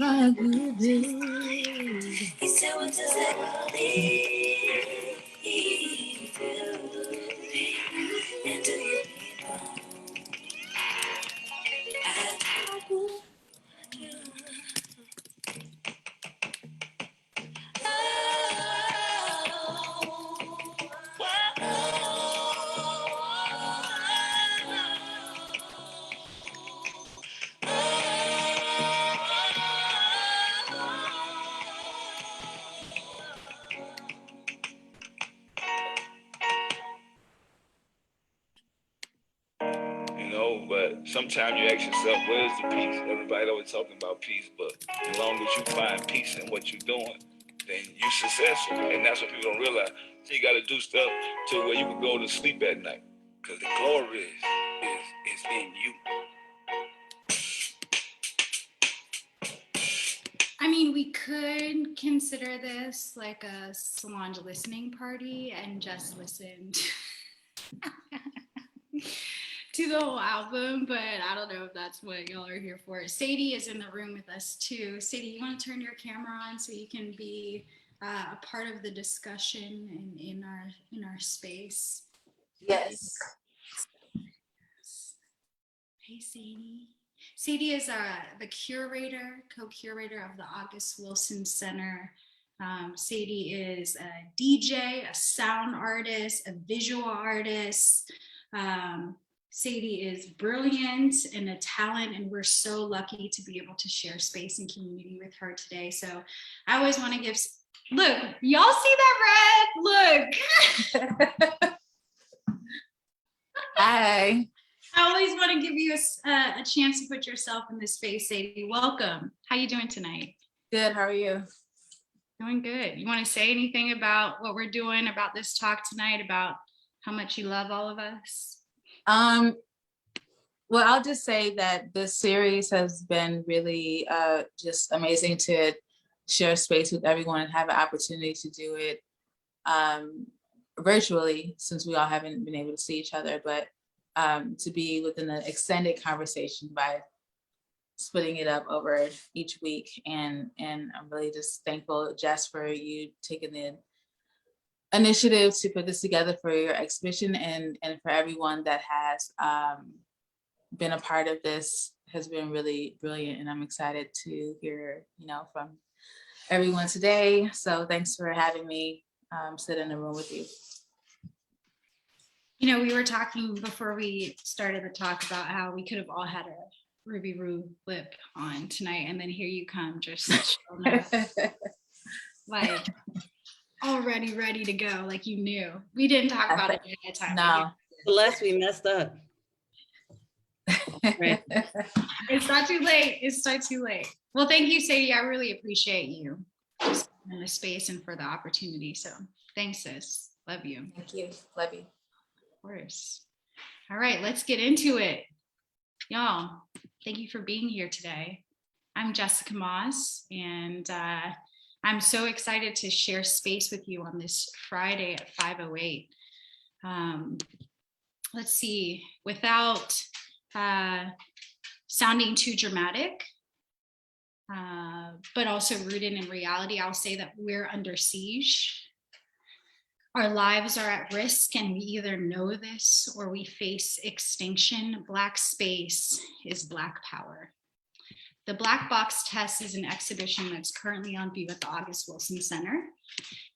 I could do. He said, what does that mean? And do you But sometimes you ask yourself, where's the peace? Everybody always talking about peace, but as long as you find peace in what you're doing, then you're successful. And that's what people don't realize. So you got to do stuff to where you can go to sleep at night, because the glory is in you. I mean, we could consider this like a Solange listening party and just listen to the whole album, but I don't know if that's what y'all are here for. Sadie is in the room with us too. Sadie, you want to turn your camera on so you can be a part of the discussion in our space? Yes. Hey, Sadie. Sadie is the curator, co-curator of the August Wilson Center. Sadie is a DJ, a sound artist, a visual artist. Sadie is brilliant and a talent, and we're so lucky to be able to share space and community with her today. So I always want to give, look, y'all see that red? Look. Hi. I always want to give you a chance to put yourself in this space, Sadie. Welcome. How you doing tonight? Good. How are you? Doing good. You want to say anything about what we're doing, about this talk tonight, about how much you love all of us? Well, I'll just say that this series has been really just amazing to share space with everyone and have an opportunity to do it virtually, since we all haven't been able to see each other, but to be within an extended conversation by splitting it up over each week. And I'm really just thankful, Jess, for you taking the initiative to put this together for your exhibition, and for everyone that has been a part of this. Has been really brilliant, and I'm excited to hear, from everyone today. So thanks for having me sit in the room with you. We were talking before we started the talk about how we could have all had a Ruby Roo lip on tonight, and then here you come, just like already ready to go, like you knew. We didn't talk about it ahead of time. No. Unless we messed up. Right. It's not too late. It's not too late. Well, thank you, Sadie. I really appreciate you just in the space and for the opportunity. So thanks, sis. Love you. Thank you. Love you. Of course. All right, let's get into it. Y'all, thank you for being here today. I'm Jessica Moss, and I'm so excited to share space with you on this Friday at 5:08. Let's see, without sounding too dramatic, but also rooted in reality, I'll say that we're under siege. Our lives are at risk, and we either know this or we face extinction. Black space is Black power. The Black Box Test is an exhibition that's currently on view at the August Wilson Center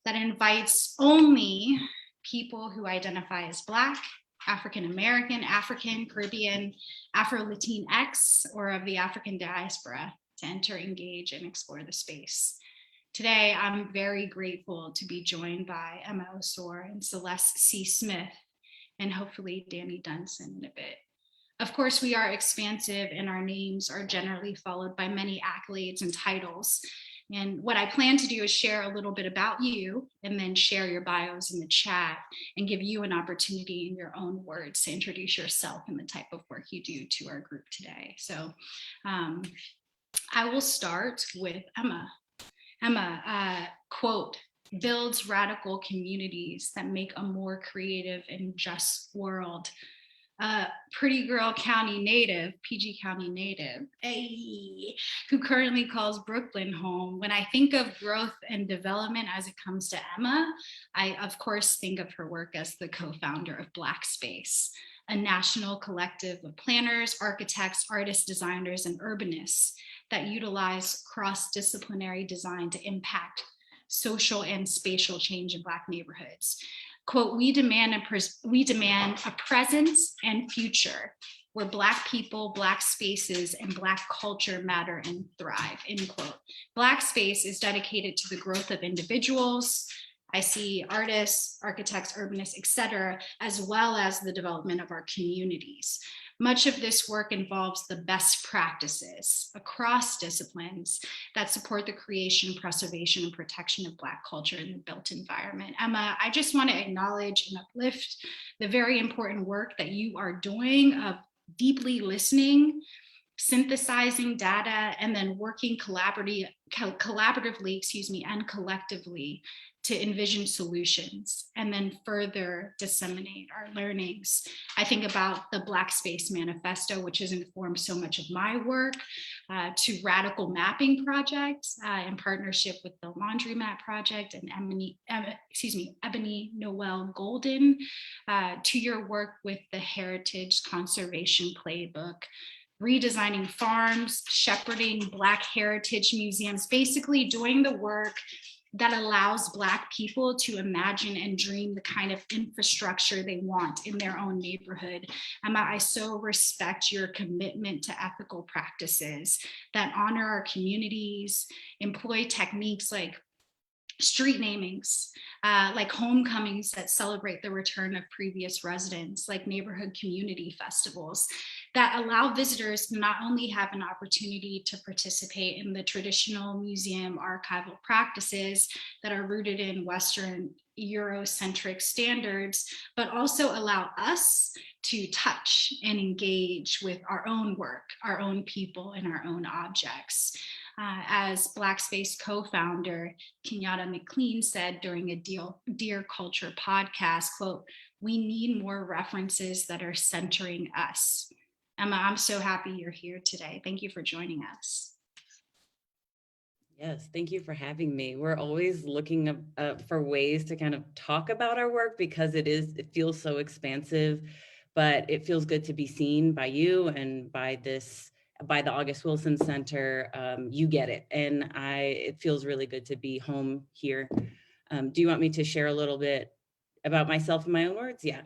that invites only people who identify as Black, African American, African, Caribbean, Afro-Latinx, or of the African diaspora to enter, engage, and explore the space. Today, I'm very grateful to be joined by Emma Osor and Celeste C. Smith, and hopefully Danny Dunson in a bit. Of course, we are expansive, and our names are generally followed by many accolades and titles. And what I plan to do is share a little bit about you, and then share your bios in the chat and give you an opportunity in your own words to introduce yourself and the type of work you do to our group today. So I will start with Emma. Emma, quote, builds radical communities that make a more creative and just world. a Pretty Girl County native, PG County native, hey, who currently calls Brooklyn home. When I think of growth and development as it comes to Emma, I of course think of her work as the co-founder of Black Space, a national collective of planners, architects, artists, designers, and urbanists that utilize cross-disciplinary design to impact social and spatial change in Black neighborhoods. Quote, we demand a presence and future where Black people, Black spaces, and Black culture matter and thrive, end quote. Black Space is dedicated to the growth of individuals. I see artists, architects, urbanists, et cetera, as well as the development of our communities. Much of this work involves the best practices across disciplines that support the creation, preservation, and protection of Black culture in the built environment. Emma, I just want to acknowledge and uplift the very important work that you are doing of deeply listening, synthesizing data, and then working collaboratively, and collectively to envision solutions and then further disseminate our learnings. I think about the Black Space Manifesto, which has informed so much of my work, to Radical Mapping Project in partnership with the Laundromat Project and Ebony Noel Golden, to your work with the Heritage Conservation Playbook, redesigning farms, shepherding Black heritage museums, basically doing the work that allows Black people to imagine and dream the kind of infrastructure they want in their own neighborhood. Emma, I so respect your commitment to ethical practices that honor our communities, employ techniques like street namings, like homecomings that celebrate the return of previous residents, like neighborhood community festivals that allow visitors to not only have an opportunity to participate in the traditional museum archival practices that are rooted in Western Eurocentric standards, but also allow us to touch and engage with our own work, our own people, and our own objects. As Black Space co-founder Kenyatta McLean said during a Dear Culture podcast, quote, we need more references that are centering us. Emma, I'm so happy you're here today. Thank you for joining us. Yes, thank you for having me. We're always looking for ways to kind of talk about our work because it feels so expansive, but it feels good to be seen by you and by the August Wilson Center. You get it. And it feels really good to be home here. Do you want me to share a little bit about myself in my own words? Yeah.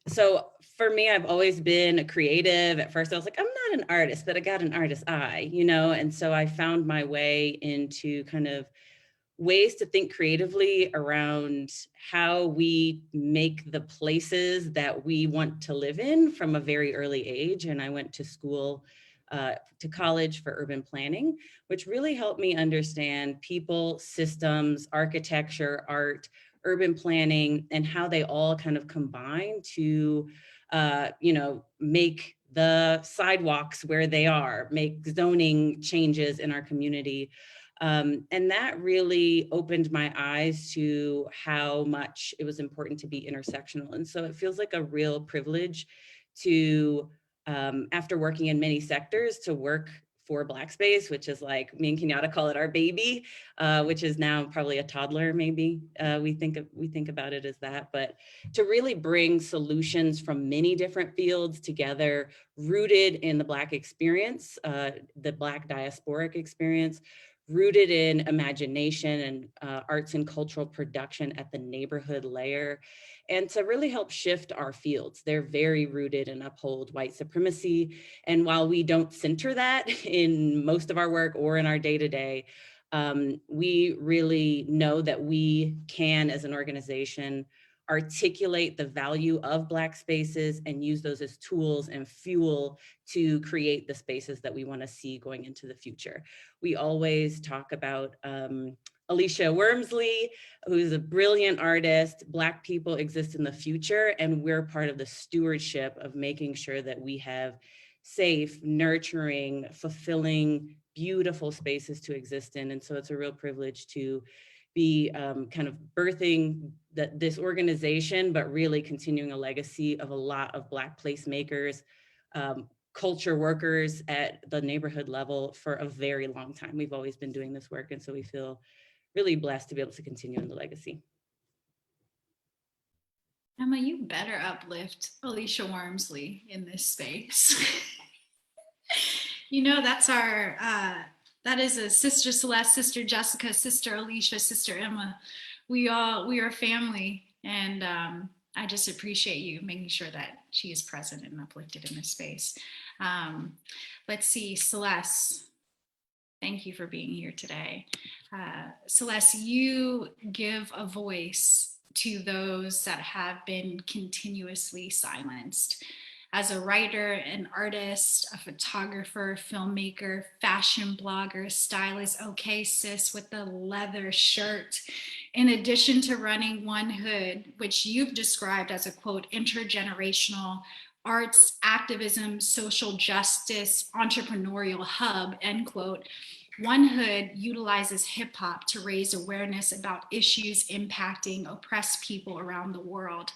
So for me, I've always been a creative. At first I was like, I'm not an artist, but I got an artist eye, and so I found my way into kind of ways to think creatively around how we make the places that we want to live in from a very early age. And I went to school, to college for urban planning, which really helped me understand people, systems, architecture, art, urban planning, and how they all kind of combine to, make the sidewalks where they are, make zoning changes in our community. And that really opened my eyes to how much it was important to be intersectional. And so it feels like a real privilege to, after working in many sectors, to work for Black Space, which is like, me and Kenyatta call it our baby, which is now probably a toddler, maybe. We think about it as that, but to really bring solutions from many different fields together, rooted in the Black experience, the Black diasporic experience, rooted in imagination and arts and cultural production at the neighborhood layer, and to really help shift our fields. They're very rooted and uphold white supremacy. And while we don't center that in most of our work or in our day-to-day, we really know that we can, as an organization, articulate the value of Black spaces and use those as tools and fuel to create the spaces that we want to see going into the future. We always talk about Alicia Wormsley, who's a brilliant artist. Black people exist in the future, and we're part of the stewardship of making sure that we have safe, nurturing, fulfilling, beautiful spaces to exist in. And so it's a real privilege to be kind of birthing this organization, but really continuing a legacy of a lot of Black placemakers, culture workers at the neighborhood level for a very long time. We've always been doing this work. And so we feel really blessed to be able to continue in the legacy. Emma, you better uplift Alicia Wormsley in this space. You know, that's our, that is a Sister Celeste, Sister Jessica, Sister Alicia, Sister Emma. We are family. And I just appreciate you making sure that she is present and uplifted in this space. Let's see, Celeste, thank you for being here today. Celeste, you give a voice to those that have been continuously silenced. As a writer, an artist, a photographer, filmmaker, fashion blogger, stylist, okay sis with the leather shirt, in addition to running One Hood, which you've described as a quote, intergenerational arts, activism, social justice, entrepreneurial hub, end quote. One Hood utilizes hip hop to raise awareness about issues impacting oppressed people around the world.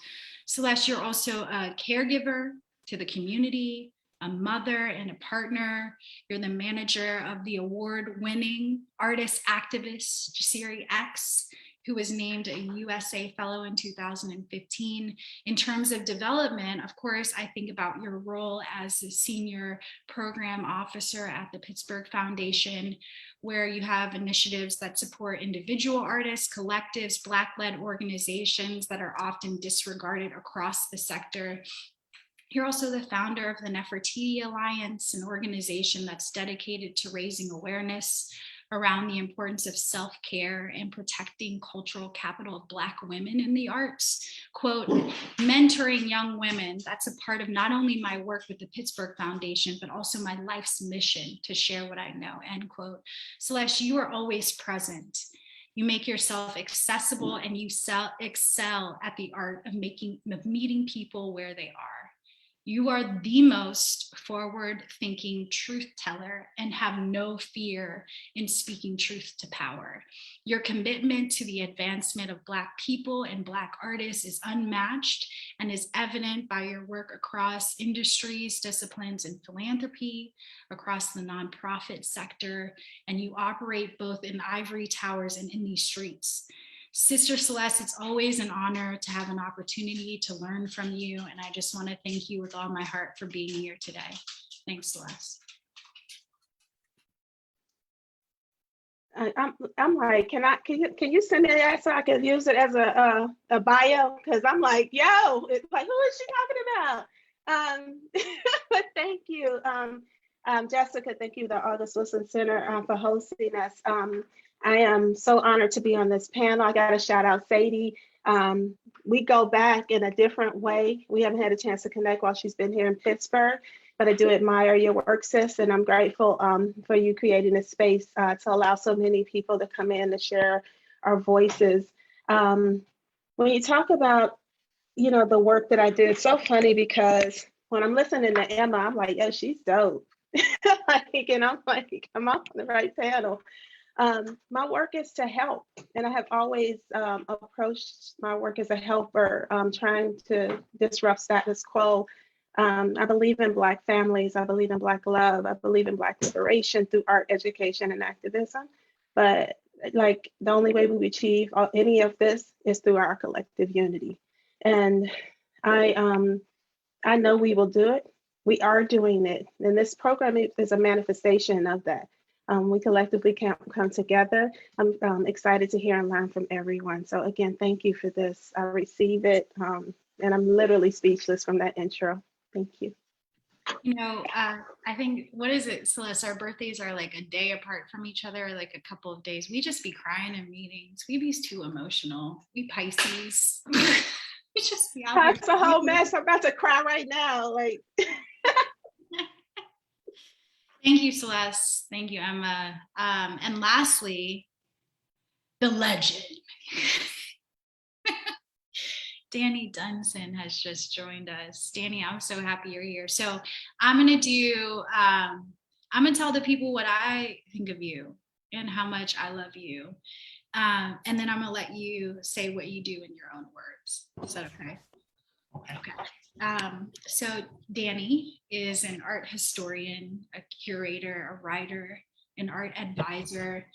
Celeste, you're also a caregiver to the community, a mother and a partner. You're the manager of the award-winning artist activist Jasiri X, who was named a USA Fellow in 2015. In terms of development, of course, I think about your role as the senior program officer at the Pittsburgh Foundation, where you have initiatives that support individual artists, collectives, Black-led organizations that are often disregarded across the sector. You're also the founder of the Nefertiti Alliance, an organization that's dedicated to raising awareness around the importance of self-care and protecting cultural capital of Black women in the arts. Quote, mentoring young women, that's a part of not only my work with the Pittsburgh Foundation, but also my life's mission to share what I know, end quote. Celeste, you are always present. You make yourself accessible and you excel at the art of meeting people where they are. You are the most forward-thinking truth teller and have no fear in speaking truth to power. Your commitment to the advancement of Black people and Black artists is unmatched and is evident by your work across industries, disciplines, and philanthropy, across the nonprofit sector, and you operate both in ivory towers and in these streets. Sister Celeste, it's always an honor to have an opportunity to learn from you. And I just want to thank you with all my heart for being here today. Thanks, Celeste. I'm like, can you send me that so I can use it as a bio? Because I'm like, yo, it's like, who is she talking about? But thank you, Jessica. Thank you, the August Wilson Center, for hosting us. I am so honored to be on this panel. I got to shout out Sadie. We go back in a different way. We haven't had a chance to connect while she's been here in Pittsburgh, but I do admire your work, sis, and I'm grateful for you creating a space to allow so many people to come in to share our voices. When you talk about, you know, the work that I did, it's so funny because when I'm listening to Emma, I'm like, yo, she's dope. And I'm like, I'm on the right panel. My work is to help, and I have always approached my work as a helper, trying to disrupt status quo. I believe in Black families. I believe in Black love. I believe in Black liberation through art, education, and activism. But like the only way we achieve any of this is through our collective unity. And I know we will do it. We are doing it. And this program is a manifestation of that. We collectively can come together. I'm excited to hear and learn from everyone. So again, thank you for this. I receive it, and I'm literally speechless from that intro. Thank you. You know, I think, what is it, Celeste? Our birthdays are like a day apart from each other, like a couple of days. We just be crying in meetings. We be too emotional. We Pisces. We just be out. That's a whole mess. I'm about to cry right now. Like. Thank you, Celeste. Thank you, Emma. And lastly, the legend. Danny Dunson has just joined us. Danny, I'm so happy you're here. So I'm gonna tell the people what I think of you and how much I love you. And then I'm gonna let you say what you do in your own words. Is that okay? Okay. So Danny is an art historian, a curator, a writer, an art advisor.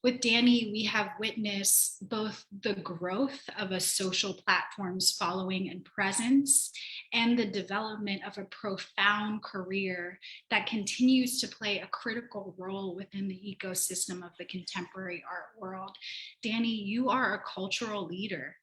With Danny, we have witnessed both the growth of a social platform's following and presence and the development of a profound career that continues to play a critical role within the ecosystem of the contemporary art world. Danny, you are a cultural leader,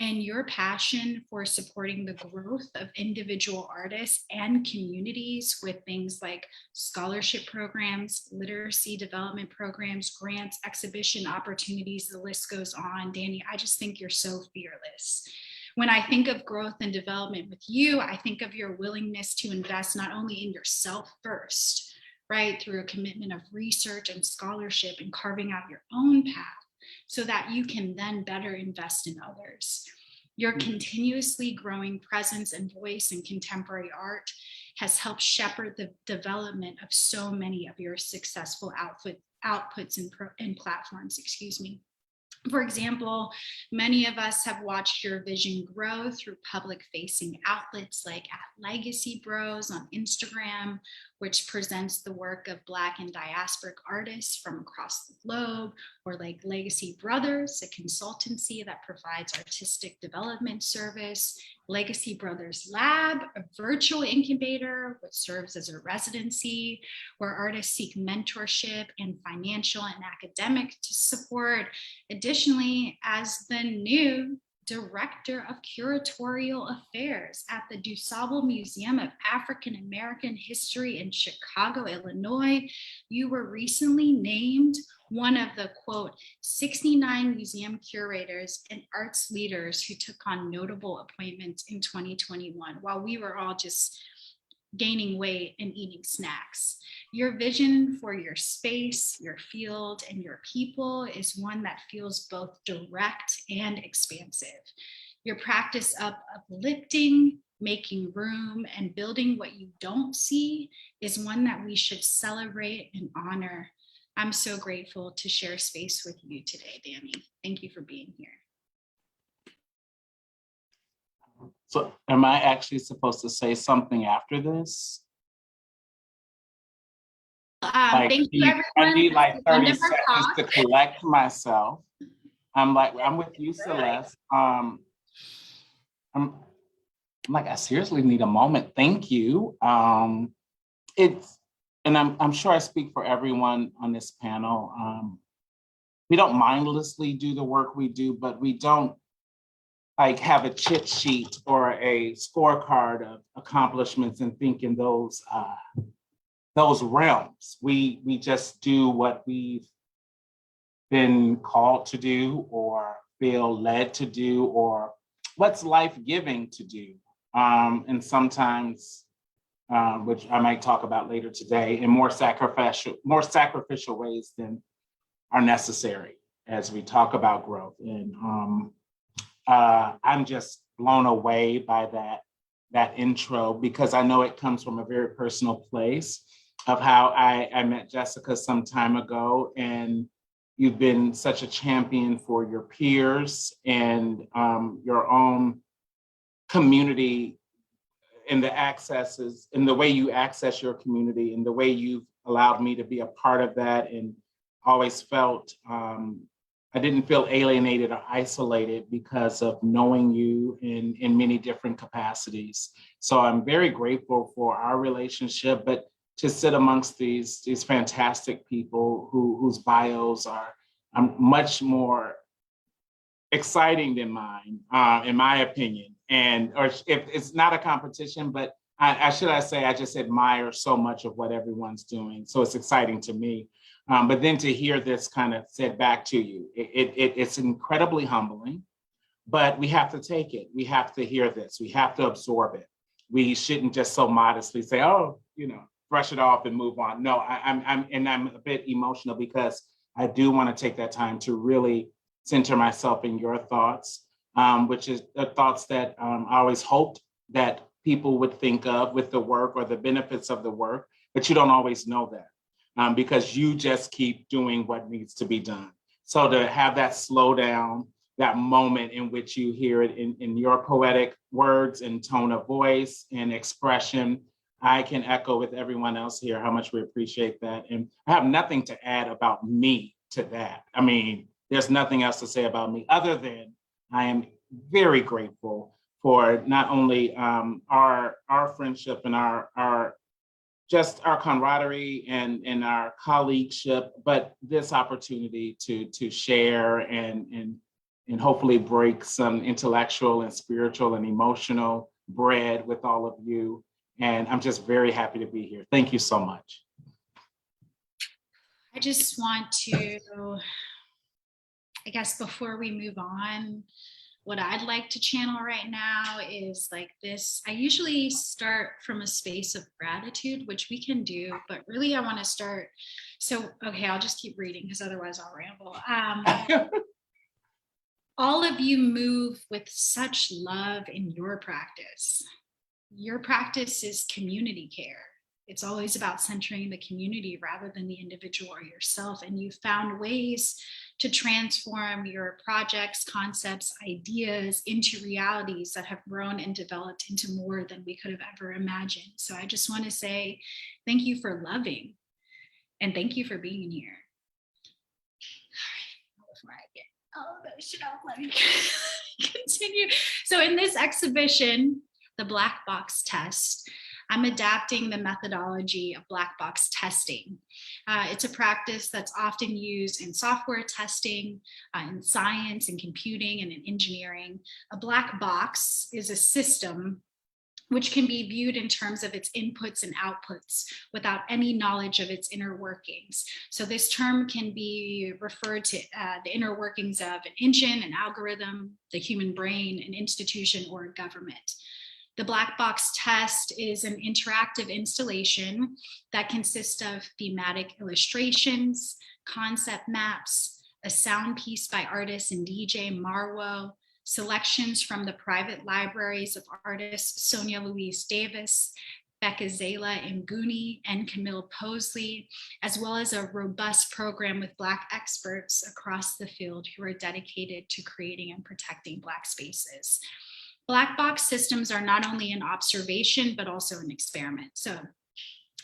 and your passion for supporting the growth of individual artists and communities with things like scholarship programs, literacy development programs, grants, exhibition opportunities, the list goes on. Danny, I just think you're so fearless. When I think of growth and development with you, I think of your willingness to invest not only in yourself first, right, through a commitment of research and scholarship and carving out your own path, so that you can then better invest in others. Your continuously growing presence and voice in contemporary art has helped shepherd the development of so many of your successful outputs and platforms, excuse me. For example, many of us have watched your vision grow through public-facing outlets like at Legacy Bros on Instagram, which presents the work of Black and diasporic artists from across the globe, or like Legacy Brothers, a consultancy that provides artistic development service, Legacy Brothers Lab, a virtual incubator which serves as a residency where artists seek mentorship and financial and academic support. Additionally, as the new Director of Curatorial Affairs at the DuSable Museum of African American History in Chicago, Illinois, you were recently named one of the, quote, 69 museum curators and arts leaders who took on notable appointments in 2021, while we were all just gaining weight and eating snacks. Your vision for your space, your field, and your people is one that feels both direct and expansive. Your practice of uplifting, making room, and building what you don't see is one that we should celebrate and honor. I'm so grateful to share space with you today, Danny. Thank you for being here. So am I actually supposed to say something after this? Like, Thank you, everyone. I need like 30 Never seconds talk. to collect myself. I'm with you, Celeste. I'm like, I seriously need a moment. Thank you. And I'm sure I speak for everyone on this panel. We don't mindlessly do the work we do, but we don't like have a cheat sheet or a scorecard of accomplishments and think in those realms. We just do what we've been called to do or feel led to do or what's life-giving to do. And sometimes, which I might talk about later today, in more sacrificial ways than are necessary as we talk about growth. And I'm just blown away by that intro, because I know it comes from a very personal place of how I met Jessica some time ago, and you've been such a champion for your peers and your own community and the accesses and the way you access your community and the way you've allowed me to be a part of that, and always felt I didn't feel alienated or isolated because of knowing you in many different capacities. So I'm very grateful for our relationship, but to sit amongst these fantastic people whose bios are much more exciting than mine, in my opinion. Or if it's not a competition, but I just admire so much of what everyone's doing. So it's exciting to me. But then to hear this kind of said back to you, it's incredibly humbling, but we have to take it. We have to hear this. We have to absorb it. We shouldn't just so modestly say, oh, brush it off and move on. No, I'm a bit emotional because I do want to take that time to really center myself in your thoughts, which is the thoughts that I always hoped that people would think of with the work or the benefits of the work, but you don't always know that. Because you just keep doing what needs to be done. So to have that slowdown, that moment in which you hear it in your poetic words and tone of voice and expression, I can echo with everyone else here how much we appreciate that. And I have nothing to add about me to that. I mean, there's nothing else to say about me other than I am very grateful for not only our friendship and our just our camaraderie and our colleagueship, but this opportunity to share and hopefully break some intellectual and spiritual and emotional bread with all of you. And I'm just very happy to be here. Thank you so much. I just want to, I guess before we move on, what I'd like to channel right now is like this. I usually start from a space of gratitude, which we can do, but really I want to start. So, okay, I'll just keep reading because otherwise I'll ramble. All of you move with such love in your practice. Your practice is community care. It's always about centering the community rather than the individual or yourself. And you found ways to transform your projects, concepts, ideas into realities that have grown and developed into more than we could have ever imagined. So I just want to say thank you for loving and thank you for being here. All right, before I get emotional, let me continue. So in this exhibition, the Black Box Test, I'm adapting the methodology of black box testing. It's a practice that's often used in software testing, in science and computing and in engineering. A black box is a system which can be viewed in terms of its inputs and outputs without any knowledge of its inner workings. So this term can be referred to the inner workings of an engine, an algorithm, the human brain, an institution, or a government. The Black Box Test is an interactive installation that consists of thematic illustrations, concept maps, a sound piece by artist and DJ Marwo, selections from the private libraries of artists Sonia Louise Davis, Becca Zala Nguni, and Camille Posley, as well as a robust program with Black experts across the field who are dedicated to creating and protecting Black spaces. Black box systems are not only an observation, but also an experiment. So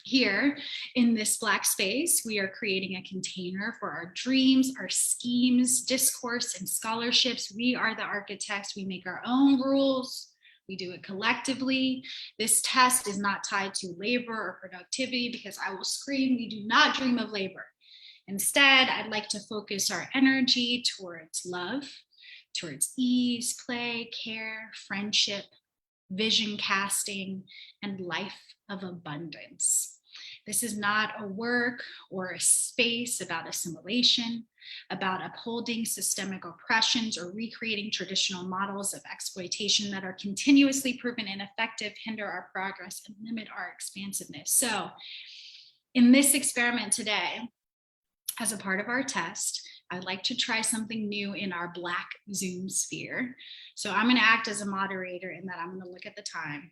here in this Black space, we are creating a container for our dreams, our schemes, discourse, and scholarships. We are the architects. We make our own rules. We do it collectively. This test is not tied to labor or productivity because I will scream, we do not dream of labor. Instead, I'd like to focus our energy towards love, towards ease, play, care, friendship, vision casting, and life of abundance. This is not a work or a space about assimilation, about upholding systemic oppressions or recreating traditional models of exploitation that are continuously proven ineffective, hinder our progress, and limit our expansiveness. So in this experiment today, as a part of our test, I'd like to try something new in our Black Zoom sphere. So I'm going to act as a moderator in that I'm going to look at the time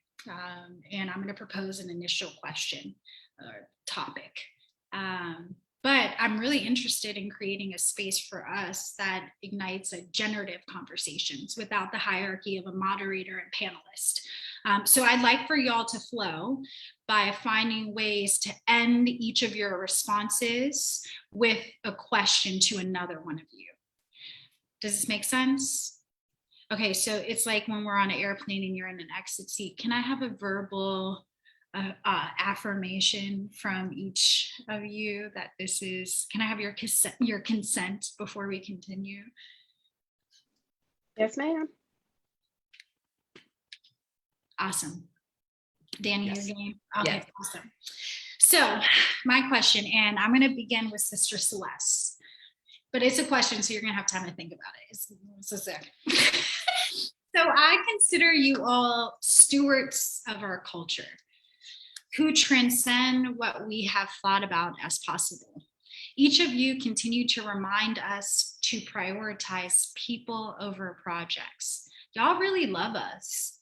and I'm going to propose an initial question or topic. But I'm really interested in creating a space for us that ignites a generative conversations without the hierarchy of a moderator and panelist. So I'd like for y'all to flow by finding ways to end each of your responses with a question to another one of you. Does this make sense? Okay, so it's like when we're on an airplane and you're in an exit seat. Can I have a verbal affirmation from each of you that this is, can I have your consent before we continue? Yes, ma'am. Awesome. Danny, Yes. your game? Okay, Yes. awesome. So my question, and I'm going to begin with Sister Celeste, but it's a question, so you're going to have time to think about it. It's a second. So I consider you all stewards of our culture who transcend what we have thought about as possible. Each of you continue to remind us to prioritize people over projects. Y'all really love us.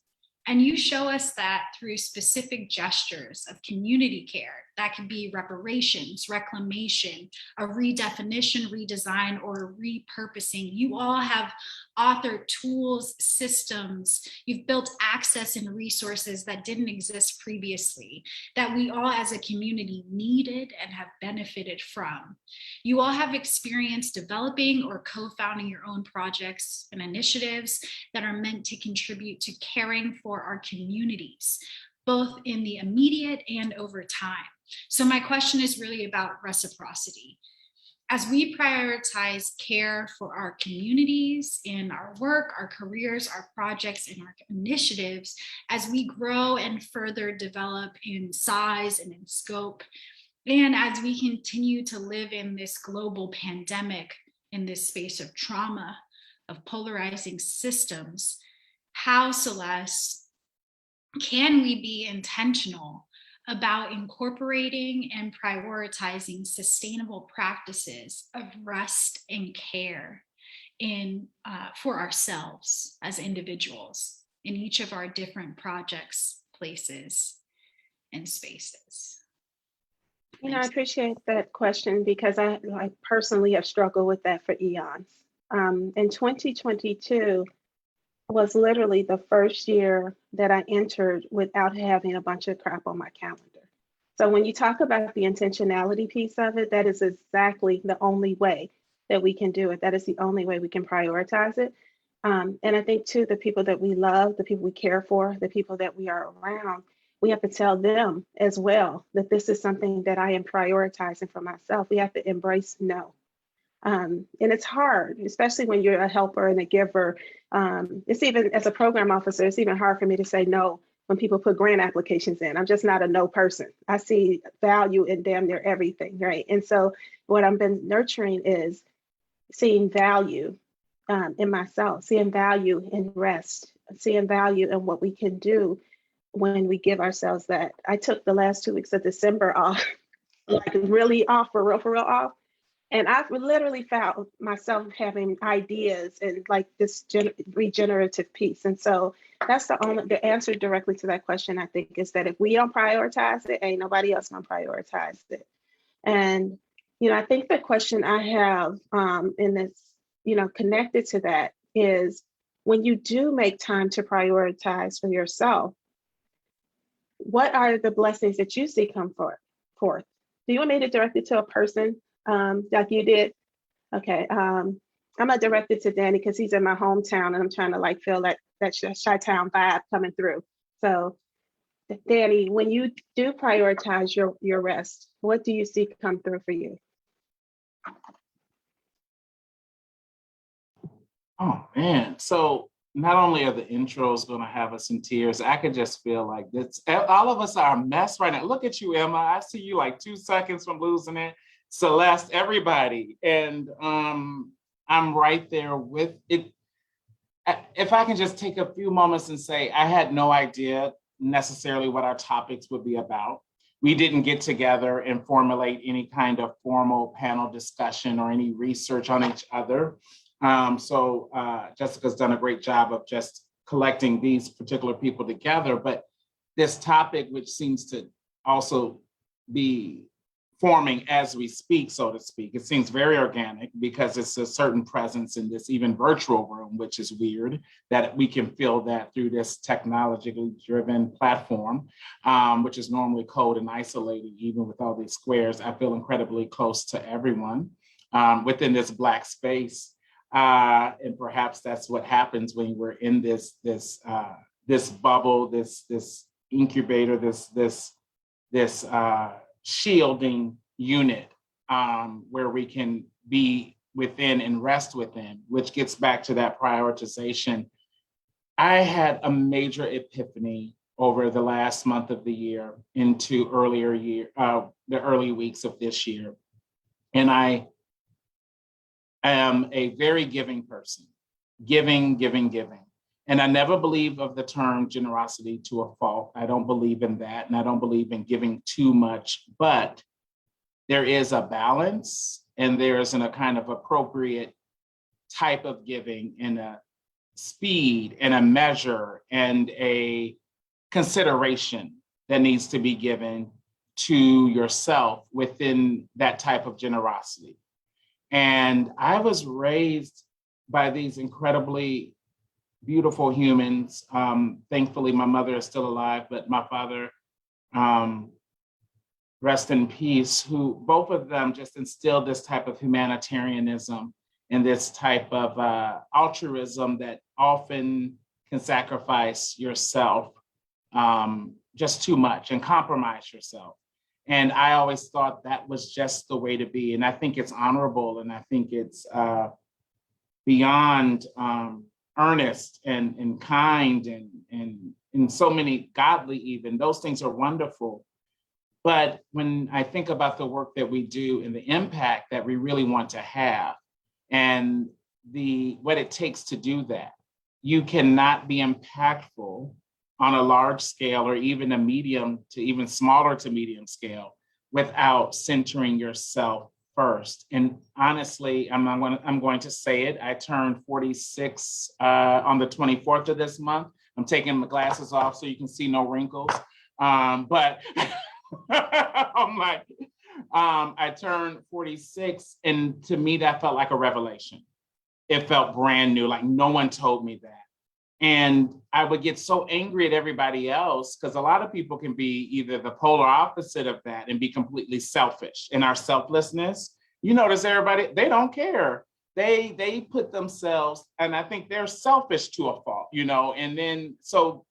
And you show us that through specific gestures of community care, That could be reparations, reclamation, a redefinition, redesign, or repurposing. You all have authored tools, systems. You've built access and resources that didn't exist previously, that we all as a community needed and have benefited from. You all have experience developing or co-founding your own projects and initiatives that are meant to contribute to caring for our communities, both in the immediate and over time. So my question is really about reciprocity. As we prioritize care for our communities in our work, our careers, our projects, and our initiatives, as we grow and further develop in size and in scope, and as we continue to live in this global pandemic, in this space of trauma, of polarizing systems, how, Celeste, can we be intentional about incorporating and prioritizing sustainable practices of rest and care for ourselves as individuals in each of our different projects, places, and spaces? You know, I appreciate that question because I personally have struggled with that for eons. In 2022 was literally the first year that I entered without having a bunch of crap on my calendar. So when you talk about the intentionality piece of it, that is exactly the only way that we can do it. That is the only way we can prioritize it. And I think too, the people that we love, the people we care for, the people that we are around, we have to tell them as well that this is something that I am prioritizing for myself. We have to embrace no. And it's hard, especially when you're a helper and a giver. It's even, as a program officer, it's even hard for me to say no when people put grant applications in. I'm just not a no person. I see value in damn near everything, right? And so what I've been nurturing is seeing value in myself, seeing value in rest, seeing value in what we can do when we give ourselves that. I took the last 2 weeks of December off, like really off, for real off. And I've literally found myself having ideas and like this regenerative piece. And so that's the answer directly to that question, I think, is that if we don't prioritize it, ain't nobody else gonna prioritize it. And, you know, I think the question I have in this, you know, connected to that is when you do make time to prioritize for yourself, what are the blessings that you see come forth? Do you want me to direct it to a person like you did? Okay, I'm gonna direct it to Danny because he's in my hometown and I'm trying to like feel that Chi-Town vibe coming through. So Danny, when you do prioritize your rest, what do you see come through for you? Oh man, so not only are the intros gonna have us in tears, I could just feel like this, all of us are a mess right now. Look at you, Emma. I see you like 2 seconds from losing it. Celeste, everybody. And I'm right there with it. If I can just take a few moments and say, I had no idea necessarily what our topics would be about. We didn't get together and formulate any kind of formal panel discussion or any research on each other. So Jessica's done a great job of just collecting these particular people together. But this topic, which seems to also be forming as we speak, so to speak, it seems very organic because it's a certain presence in this even virtual room, which is weird that we can feel that through this technologically driven platform, which is normally cold and isolated, even with all these squares. I feel incredibly close to everyone within this Black space. And perhaps that's what happens when we're in this bubble, this incubator, this shielding unit where we can be within and rest within, which gets back to that prioritization. I had a major epiphany over the last month of the year into the early weeks of this year. And I am a very giving person, giving. And I never believe of the term generosity to a fault. I don't believe in that. And I don't believe in giving too much, but there is a balance and there's a kind of appropriate type of giving and a speed and a measure and a consideration that needs to be given to yourself within that type of generosity. And I was raised by these incredibly beautiful humans. Thankfully, my mother is still alive, but my father, rest in peace, who both of them just instilled this type of humanitarianism and this type of altruism that often can sacrifice yourself just too much and compromise yourself. And I always thought that was just the way to be. And I think it's honorable, and I think it's beyond earnest and kind and so many godly even. Those things are wonderful. But when I think about the work that we do and the impact that we really want to have and what it takes to do that, you cannot be impactful on a large scale or even a medium to even smaller to medium scale without centering yourself first. And honestly, I'm going to say it. I turned 46 on the 24th of this month. I'm taking my glasses off so you can see no wrinkles. But I'm like, I turned 46, and to me, that felt like a revelation. It felt brand new, like no one told me that. And I would get so angry at everybody else because a lot of people can be either the polar opposite of that and be completely selfish. In our selflessness, you notice everybody, they don't care. They put themselves, and I think they're selfish to a fault, and then so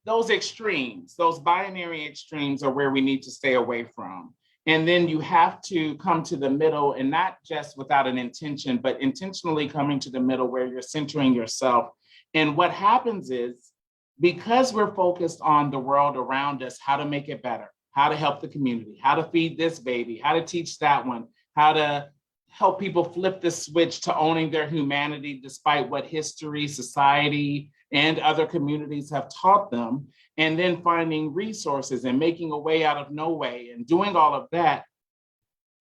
those extremes, those binary extremes are where we need to stay away from. And then you have to come to the middle, and not just without an intention, but intentionally coming to the middle where you're centering yourself. And what happens is, because we're focused on the world around us, how to make it better, how to help the community, how to feed this baby, how to teach that one, how to help people flip the switch to owning their humanity despite what history, society, and other communities have taught them, and then finding resources and making a way out of no way and doing all of that,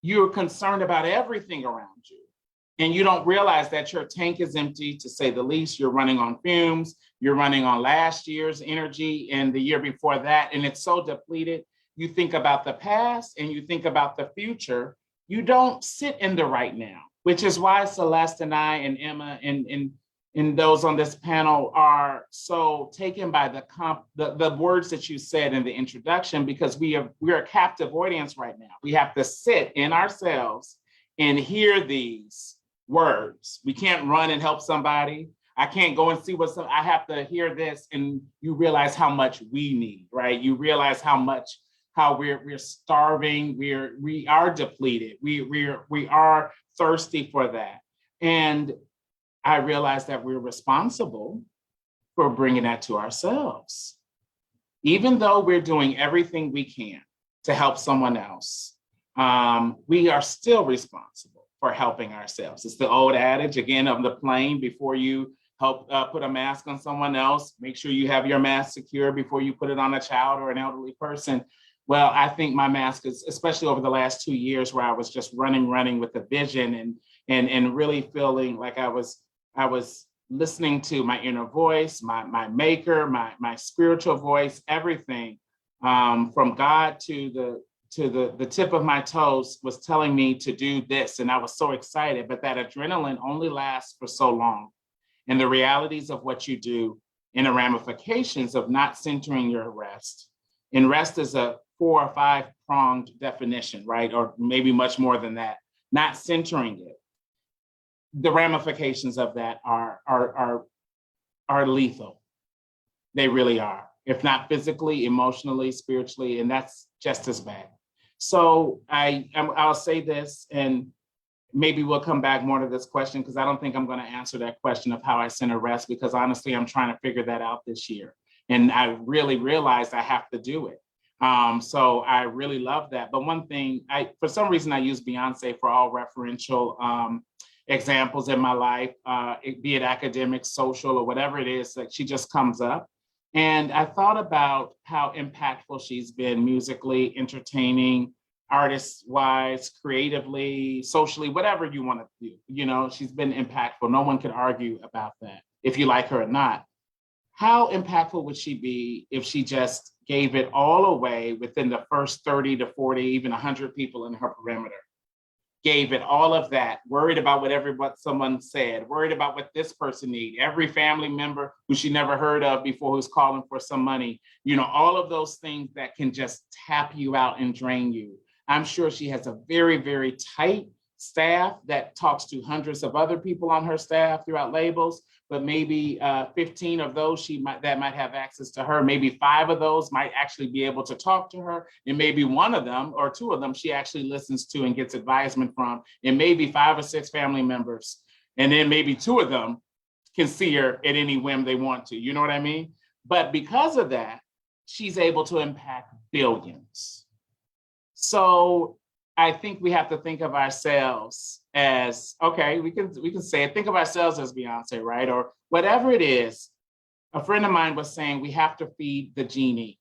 you're concerned about everything around you. And you don't realize that your tank is empty, to say the least. You're running on fumes, you're running on last year's energy and the year before that, and it's so depleted. You think about the past and you think about the future. You don't sit in the right now, which is why Celeste and I and Emma and those on this panel are so taken by the words that you said in the introduction, because we're a captive audience right now. We have to sit in ourselves and hear these words. We can't run and help somebody. I can't go and see I have to hear this, and you realize how much we need, right? You realize how we're starving. We are depleted. We are thirsty for that. And I realized that we're responsible for bringing that to ourselves. Even though we're doing everything we can to help someone else, we are still responsible for helping ourselves. It's the old adage, again, of the plane: before you help put a mask on someone else, make sure you have your mask secure before you put it on a child or an elderly person. Well, I think my mask is, especially over the last 2 years where I was just running with a vision and really feeling like I was listening to my inner voice, my maker, my spiritual voice, everything from God to the tip of my toes was telling me to do this. And I was so excited, but that adrenaline only lasts for so long. And the realities of what you do and the ramifications of not centering your rest. And rest is a 4 or 5 pronged definition, right? Or maybe much more than that. Not centering it. The ramifications of that are lethal. They really are. If not physically, emotionally, spiritually, and that's just as bad. So I'll say this, and maybe we'll come back more to this question, because I don't think I'm going to answer that question of how I center rest, because honestly, I'm trying to figure that out this year. And I really realized I have to do it. So I really love that. But one thing, for some reason, I use Beyonce for all referential examples in my life, be it academic, social, or whatever it is, that she just comes up. And I thought about how impactful she's been musically, entertaining, artist-wise, creatively, socially, whatever you want to do. She's been impactful. No one could argue about that, if you like her or not. How impactful would she be if she just gave it all away within the first 30 to 40, even 100 people in her perimeter. Gave it all of that, worried about what someone said, worried about what this person needs, every family member who she never heard of before who's calling for some money, you know, all of those things that can just tap you out and drain you. I'm sure she has a very, very tight staff that talks to hundreds of other people on her staff throughout labels, but maybe 15 of those that might have access to her. Maybe 5 of those might actually be able to talk to her, and maybe 1 of them or 2 of them she actually listens to and gets advisement from, and maybe 5 or 6 family members, and then maybe 2 of them can see her at any whim they want to. You know what I mean? But because of that, she's able to impact billions. So I think we have to think of ourselves as, okay, we can say it, think of ourselves as Beyonce, right? Or whatever it is. A friend of mine was saying we have to feed the genie.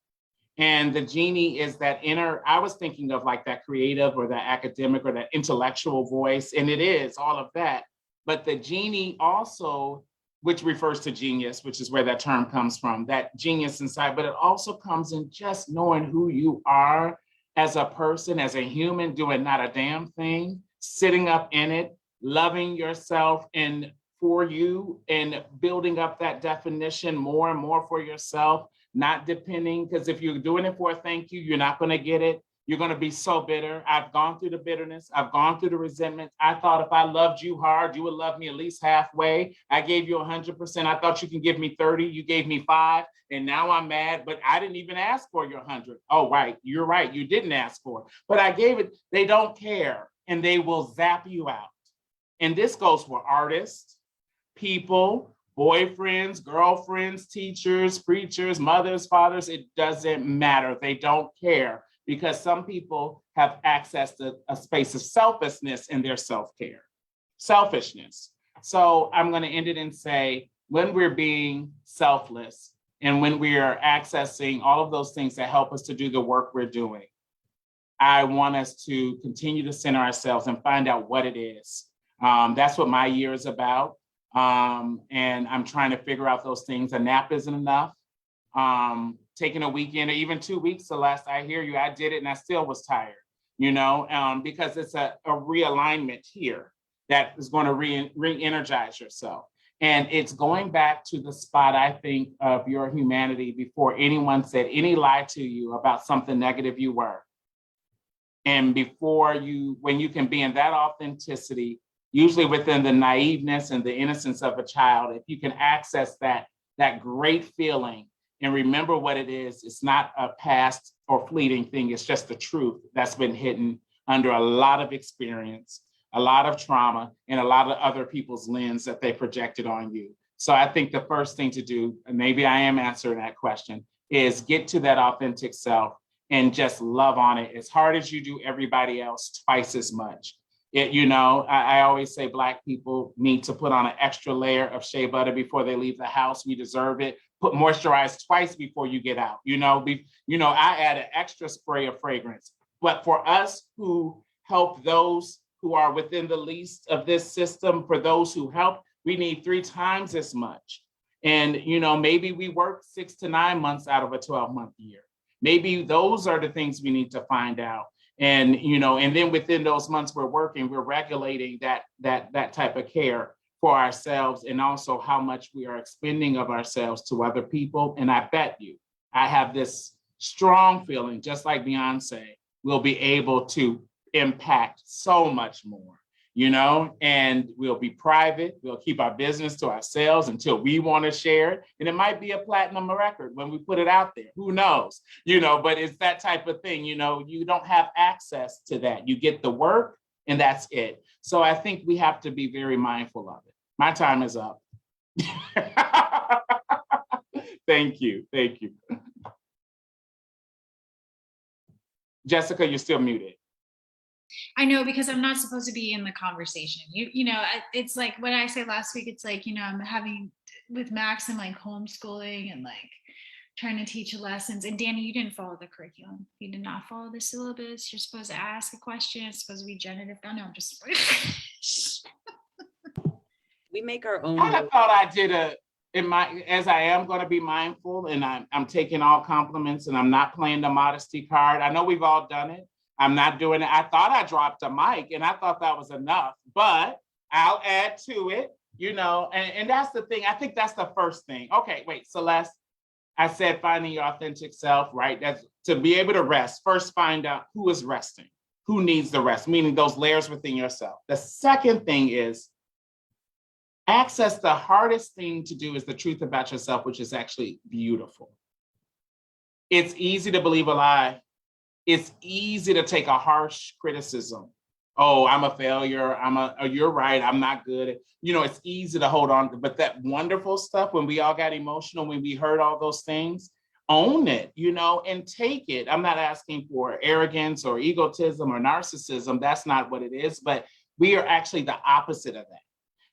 And the genie is that inner, I was thinking of like that creative or that academic or that intellectual voice, and it is all of that. But the genie also, which refers to genius, which is where that term comes from, that genius inside, but it also comes in just knowing who you are as a person, as a human, doing not a damn thing, sitting up in it, loving yourself and for you, and building up that definition more and more for yourself, not depending, because if you're doing it for a thank you, you're not going to get it. You're going to be so bitter. I've gone through the bitterness. I've gone through the resentment. I thought if I loved you hard, you would love me at least halfway. I gave you 100%. I thought you can give me 30. You gave me 5. And now I'm mad, but I didn't even ask for your 100. Oh, right. You're right. You didn't ask for it, but I gave it. They don't care, and they will zap you out. And this goes for artists, people, boyfriends, girlfriends, teachers, preachers, mothers, fathers. It doesn't matter. They don't care, because some people have access to a space of selfishness in their self-care, selfishness. So I'm going to end it and say, when we're being selfless and when we are accessing all of those things that help us to do the work we're doing, I want us to continue to center ourselves and find out what it is. That's what my year is about. And I'm trying to figure out those things. A nap isn't enough. Taking a weekend or even 2 weeks, Celeste, I hear you. I did it and I still was tired, you know, because it's a realignment here that is going to re-energize yourself. And it's going back to the spot, I think, of your humanity before anyone said any lie to you about something negative you were. And before you, when you can be in that authenticity, usually within the naiveness and the innocence of a child, if you can access that great feeling and remember what it is, it's not a past or fleeting thing, it's just the truth that's been hidden under a lot of experience, a lot of trauma, and a lot of other people's lens that they projected on you. So I think the first thing to do, and maybe I am answering that question, is get to that authentic self and just love on it as hard as you do everybody else, twice as much. You know, I always say Black people need to put on an extra layer of shea butter before they leave the house. We deserve it. Put moisturize twice before you get out. I add an extra spray of fragrance. But for us who help those who are within the least of this system, for those who help, we need 3 times as much. And, maybe we work 6 to 9 months out of a 12-month year. Maybe those are the things we need to find out. And, and then within those months we're working, we're regulating that type of care for ourselves, and also how much we are expending of ourselves to other people. And I bet you, I have this strong feeling, just like Beyonce, we'll be able to impact so much more, and we'll be private. We'll keep our business to ourselves until we want to share it. And it might be a platinum record when we put it out there, who knows, but it's that type of thing, you don't have access to that. You get the work and that's it. So I think we have to be very mindful of it. My time is up. Thank you. Jessica, you're still muted. I know, because I'm not supposed to be in the conversation. It's like what I said last week. It's like, I'm having with Max and like homeschooling and like trying to teach lessons. And Danny, you didn't follow the curriculum. You did not follow the syllabus. You're supposed to ask a question. It's supposed to be genitive. No, I'm just. We make our own. I thought I did as I am going to be mindful, and I'm taking all compliments, and I'm not playing the modesty card. I know we've all done it. I'm not doing it. I thought I dropped a mic, and I thought that was enough, but I'll add to it, and that's the thing. I think that's the first thing. Okay, wait, Celeste, I said finding your authentic self, right? That's to be able to rest. First, find out who is resting, who needs the rest, meaning those layers within yourself. The second thing is access. The hardest thing to do is the truth about yourself, which is actually beautiful. It's easy to believe a lie. It's easy to take a harsh criticism. Oh, I'm a failure. Oh, you're right. I'm not good. It's easy to hold on to, but that wonderful stuff, when we all got emotional, when we heard all those things, own it, and take it. I'm not asking for arrogance or egotism or narcissism. That's not what it is, but we are actually the opposite of that.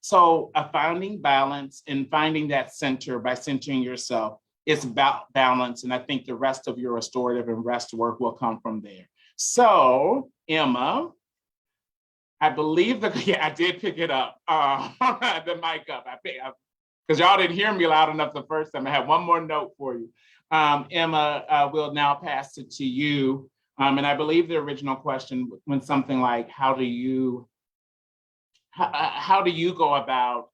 So finding balance and finding that center by centering yourself is about balance. And I think the rest of your restorative and rest work will come from there. So Emma, I believe I did pick it up, the mic up. I picked up, because y'all didn't hear me loud enough the first time. I have one more note for you. Emma, we'll now pass it to you. And I believe the original question went something like, how do you go about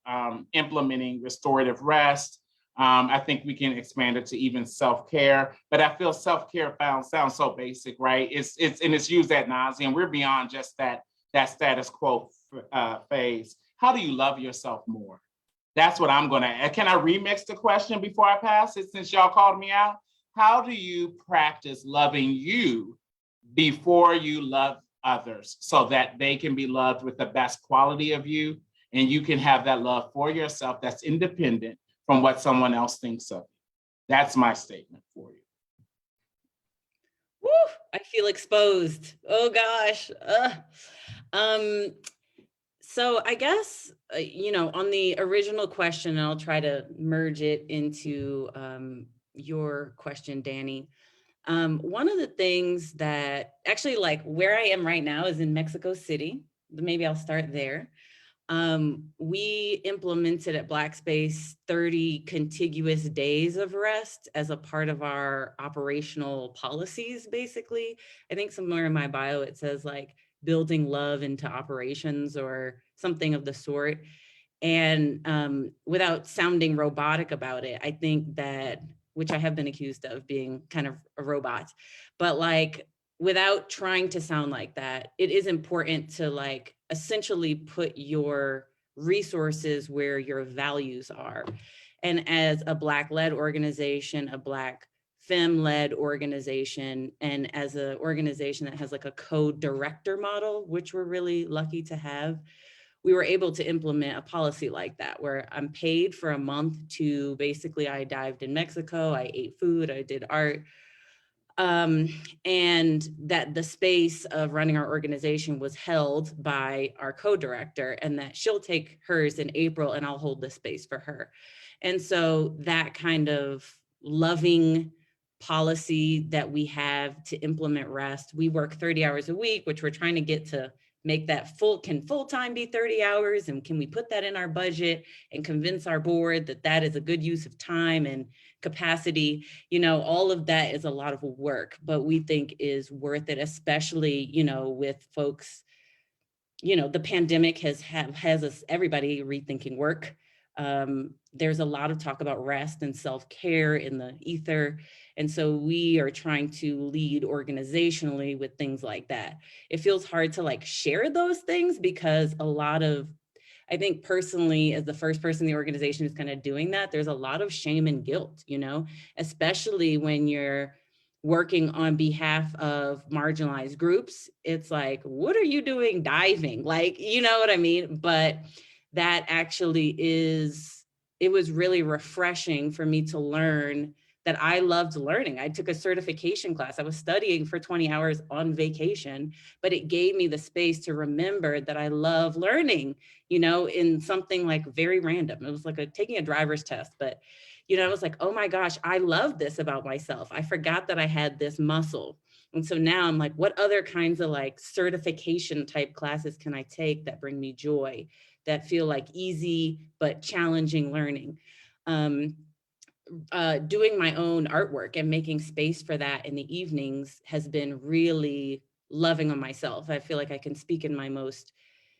implementing restorative rest? I think we can expand it to even self-care, but I feel self-care sounds so basic, right? It's used ad nauseum. We're beyond just that status quo phase. How do you love yourself more? That's what I'm gonna, can I remix the question before I pass it, since y'all called me out? How do you practice loving you before you love others, so that they can be loved with the best quality of you, and you can have that love for yourself that's independent from what someone else thinks of you? That's my statement for you. Woo, I feel exposed. Oh gosh. So I guess, on the original question, and I'll try to merge it into your question, Danny. One of the things that actually, like, where I am right now is in Mexico City. Maybe I'll start there. We implemented at Black Space 30 contiguous days of rest as a part of our operational policies, basically. I think somewhere in my bio, it says like building love into operations or something of the sort. And without sounding robotic about it, I think that, which I have been accused of being kind of a robot, but like, without trying to sound like that, it is important to like essentially put your resources where your values are. And as a Black-led organization, a Black femme-led organization, and as an organization that has like a co-director model, which we're really lucky to have, we were able to implement a policy like that, where I'm paid for a month to basically, I dived in Mexico, I ate food, I did art, and that the space of running our organization was held by our co-director, and that she'll take hers in April and I'll hold the space for her. And so that kind of loving policy that we have to implement rest, we work 30 hours a week, which we're trying to get to make that can full-time be 30 hours? And can we put that in our budget and convince our board that that is a good use of time and capacity? All of that is a lot of work, but we think is worth it, especially, with folks, the pandemic has us, everybody rethinking work. There's a lot of talk about rest and self-care in the ether. And so we are trying to lead organizationally with things like that. It feels hard to like share those things because I think personally, as the first person in the organization who's kind of doing that, there's a lot of shame and guilt, especially when you're working on behalf of marginalized groups. It's like, what are you doing diving? Like, you know what I mean? But that actually it was really refreshing for me to learn that I loved learning. I took a certification class. I was studying for 20 hours on vacation, but it gave me the space to remember that I love learning, in something like very random. It was like taking a driver's test, but, I was like, oh my gosh, I love this about myself. I forgot that I had this muscle. And so now I'm like, what other kinds of like certification type classes can I take that bring me joy, that feel like easy but challenging learning? doing my own artwork and making space for that in the evenings has been really loving on myself. I feel like I can speak in my most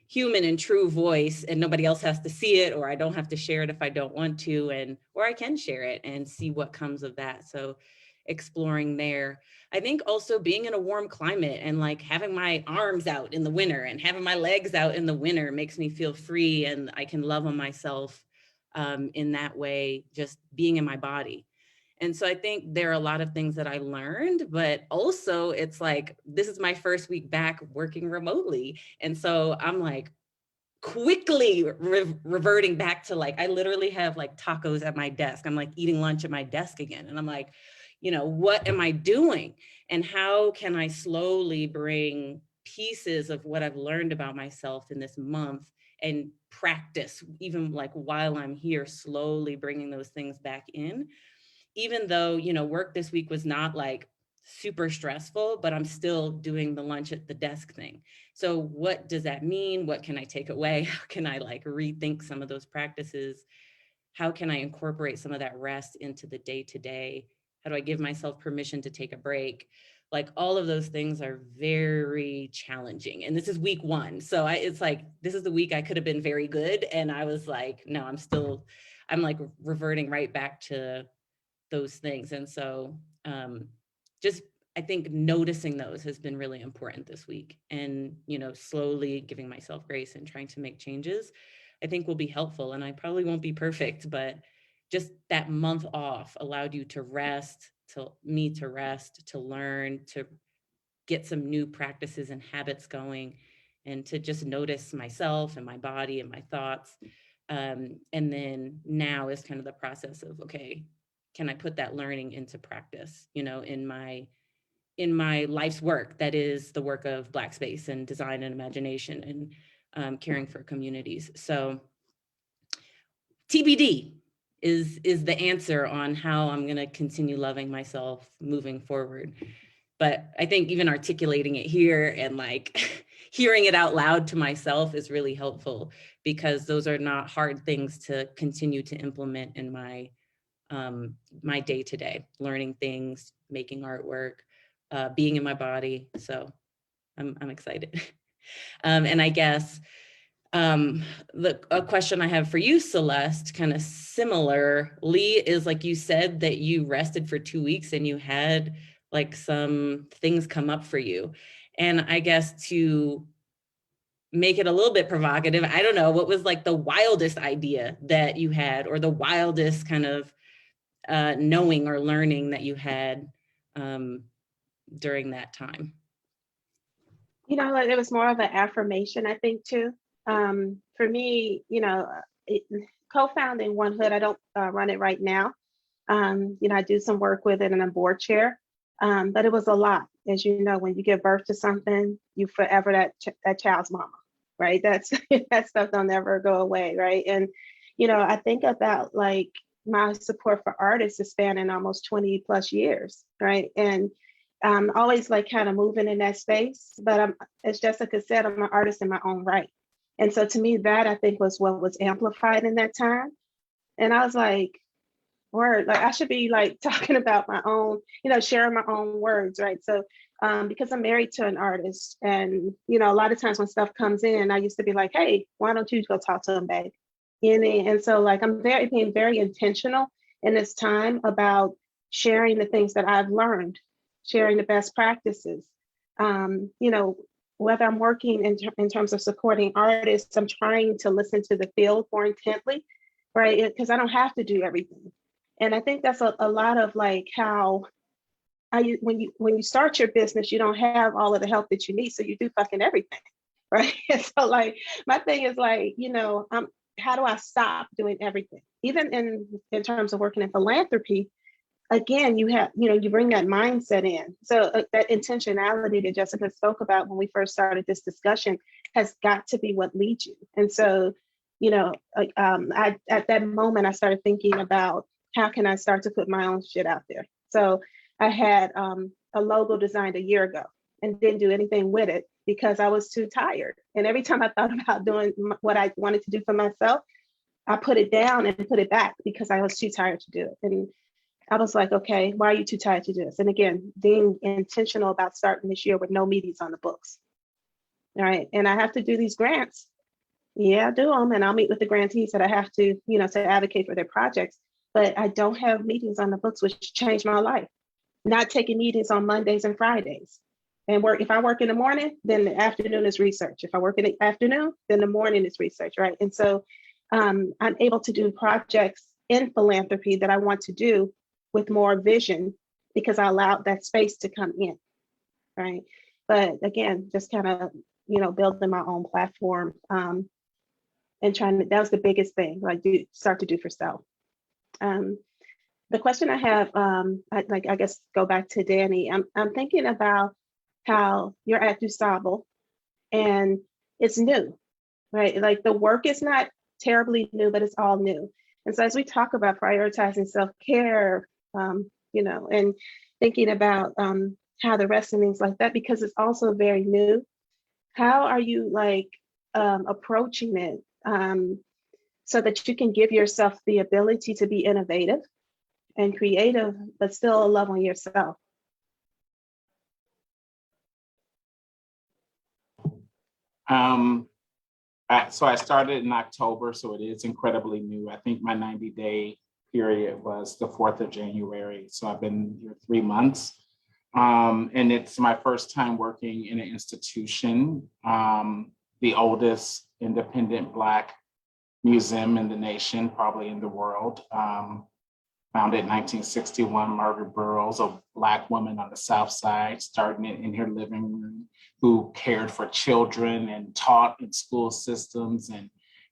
human and true voice, and nobody else has to see it, or I don't have to share it if I don't want to, or I can share it and see what comes of that. So exploring there. I think also being in a warm climate and like having my arms out in the winter and having my legs out in the winter makes me feel free, and I can love on myself in that way, just being in my body. And so I think there are a lot of things that I learned, but also it's like, this is my first week back working remotely. And so I'm like quickly reverting back to like, I literally have like tacos at my desk. I'm like eating lunch at my desk again. And I'm like, you know, what am I doing? And how can I slowly bring pieces of what I've learned about myself in this month and practice, even like while I'm here, slowly bringing those things back in. Even though, you know, work this week was not like super stressful, but I'm still doing the lunch at the desk thing. So what does that mean? What can I take away? How can I like rethink some of those practices? How can I incorporate some of that rest into the day-to-day? How do I give myself permission to take a break? Like all of those things are very challenging. And this is week one. So it's like, this is the week I could have been very good. And I was like, no, I'm like reverting right back to those things. And so just, I think noticing those has been really important this week, and, you know, slowly giving myself grace and trying to make changes, I think will be helpful. And I probably won't be perfect, but just that month off allowed you to rest, to rest, to learn, to get some new practices and habits going, and to just notice myself and my body and my thoughts. And then now is kind of the process of, okay, can I put that learning into practice, you know, in my life's work, that is the work of Black space and design and imagination and caring for communities. So TBD is the answer on how I'm going to continue loving myself moving forward. But I think even articulating it here and like hearing it out loud to myself is really helpful, because those are not hard things to continue to implement in my my day-to-day, learning things, making artwork, being in my body. So I'm excited. And I guess a question I have for you, Celeste, kind of similarly, is like you said that you rested for 2 weeks and you had like some things come up for you. And I guess to make it a little bit provocative, I don't know, what was like the wildest idea that you had, or the wildest kind of knowing or learning that you had during that time? You know, like, it was more of an affirmation, I think, too. For me, you know, co-founding One Hood, I don't run it right now. You know, I do some work with it and I'm board chair, but it was a lot. As you know, when you give birth to something, you forever that child's mama, right? That's that stuff don't ever go away, right? And, you know, I think about like my support for artists is spanning almost 20 plus years, right? And always like kind of moving in that space, but as Jessica said, I'm an artist in my own right. And so to me, that I think was what was amplified in that time. And I was like, word, like I should be like talking about my own, you know, sharing my own words, right? So because I'm married to an artist, and, you know, a lot of times when stuff comes in, I used to be like, hey, why don't you go talk to him, babe? And so like I'm being very intentional in this time about sharing the things that I've learned, sharing the best practices. You know, whether I'm working in terms of supporting artists, I'm trying to listen to the field more intently, right? Because I don't have to do everything. And I think that's a lot of like how when you start your business, you don't have all of the help that you need, so you do fucking everything, right? And so like my thing is like, you know, how do I stop doing everything? Even in terms of working in philanthropy, again, you have, you know, you bring that mindset in. So that intentionality that Jessica spoke about when we first started this discussion has got to be what leads you. And so, you know, at that moment, I started thinking about how can I start to put my own shit out there? So I had a logo designed a year ago and didn't do anything with it because I was too tired. And every time I thought about doing what I wanted to do for myself, I put it down and put it back because I was too tired to do it. And I was like, okay, why are you too tired to do this? And again, being intentional about starting this year with no meetings on the books. All right. And I have to do these grants. Yeah, I do them. And I'll meet with the grantees that I have to, to advocate for their projects. But I don't have meetings on the books, which changed my life. Not taking meetings on Mondays and Fridays. And if I work in the morning, then the afternoon is research. If I work in the afternoon, then the morning is research, right? And so I'm able to do projects in philanthropy that I want to do with more vision because I allowed that space to come in, right? But again, just kind of, building my own platform and that was the biggest thing, like start to do for self. The question I have, I guess go back to Danny. I'm thinking about how you're at DuSable and it's new, right? Like the work is not terribly new, but it's all new. And so as we talk about prioritizing self-care, and thinking about how the rest of things like that, because it's also very new, how are you approaching it so that you can give yourself the ability to be innovative and creative, but still love on yourself? So I started in October, so it is incredibly new. I think my 90-day period was the 4th of January. So I've been here 3 months. And it's my first time working in an institution, the oldest independent Black museum in the nation, probably in the world. Founded in 1961, Margaret Burroughs, a Black woman on the South Side, starting it in her living room, who cared for children and taught in school systems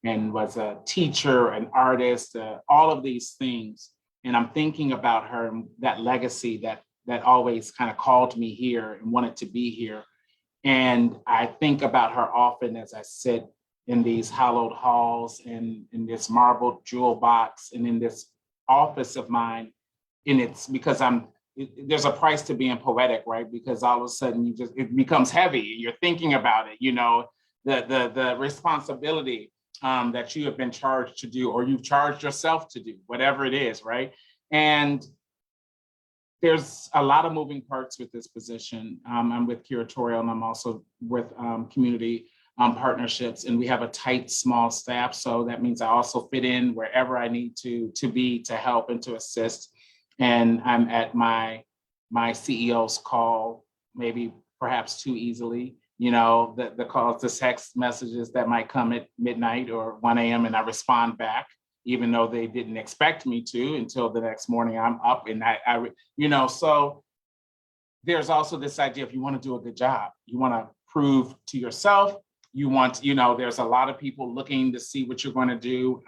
and was a teacher, an artist, all of these things. And I'm thinking about her, that legacy that always kind of called me here and wanted to be here. And I think about her often as I sit in these hallowed halls and in this marble jewel box and in this office of mine. And it's because there's a price to being poetic, right? Because all of a sudden it becomes heavy. You're thinking about it, the responsibility that you have been charged to do, or you've charged yourself to do, whatever it is, right? And there's a lot of moving parts with this position. I'm with curatorial and I'm also with community partnerships, and we have a tight, small staff. So that means I also fit in wherever I need to be to help and to assist. And I'm at my CEO's call, maybe perhaps too easily, the calls, the text messages that might come at midnight or 1 a.m. and I respond back, even though they didn't expect me to, until the next morning I'm up and so there's also this idea, if you want to do a good job, you want to prove to yourself, you want, there's a lot of people looking to see what you're going to do.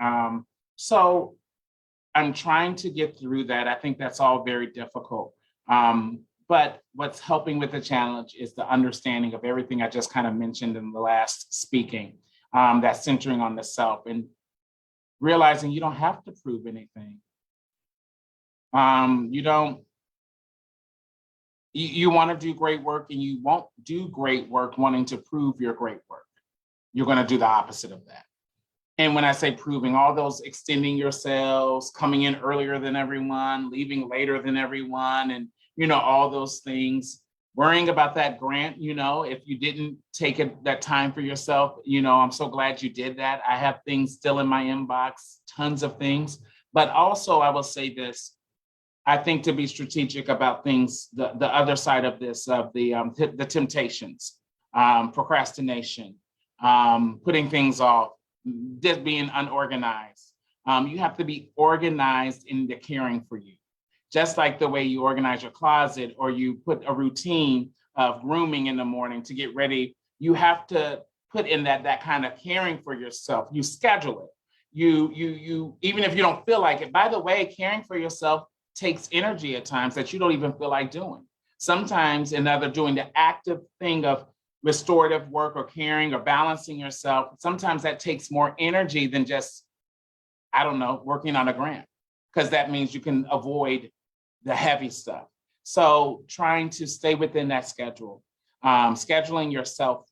So I'm trying to get through that. I think that's all very difficult. But what's helping with the challenge is the understanding of everything I just kind of mentioned in the last speaking, that's centering on the self and realizing you don't have to prove anything. You want to do great work, and you won't do great work wanting to prove your great work. You're going to do the opposite of that. And when I say proving, all those extending yourselves, coming in earlier than everyone, leaving later than everyone, and all those things, worrying about that grant, if you didn't take that time for yourself, I'm so glad you did that. I have things still in my inbox, tons of things. But also I will say this, I think to be strategic about things, the other side of this, of the temptations, procrastination, putting things off, just being unorganized. You have to be organized in the caring for you. Just like the way you organize your closet or you put a routine of grooming in the morning to get ready, you have to put in that kind of caring for yourself. You schedule it. You even if you don't feel like it. By the way, caring for yourself takes energy at times that you don't even feel like doing. Sometimes another doing the active thing of restorative work or caring or balancing yourself, sometimes that takes more energy than just, working on a grant, because that means you can avoid the heavy stuff. So trying to stay within that schedule, scheduling yourself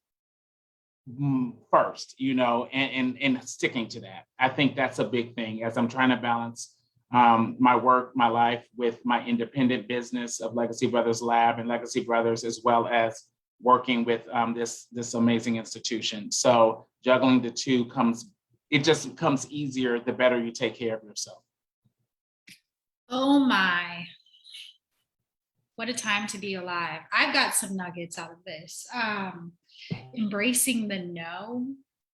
first, and sticking to that. I think that's a big thing as I'm trying to balance my work, my life with my independent business of Legacy Brothers Lab and Legacy Brothers, as well as working with this amazing institution. So juggling the two just comes easier the better you take care of yourself. Oh my. What a time to be alive. I've got some nuggets out of this. Embracing the no.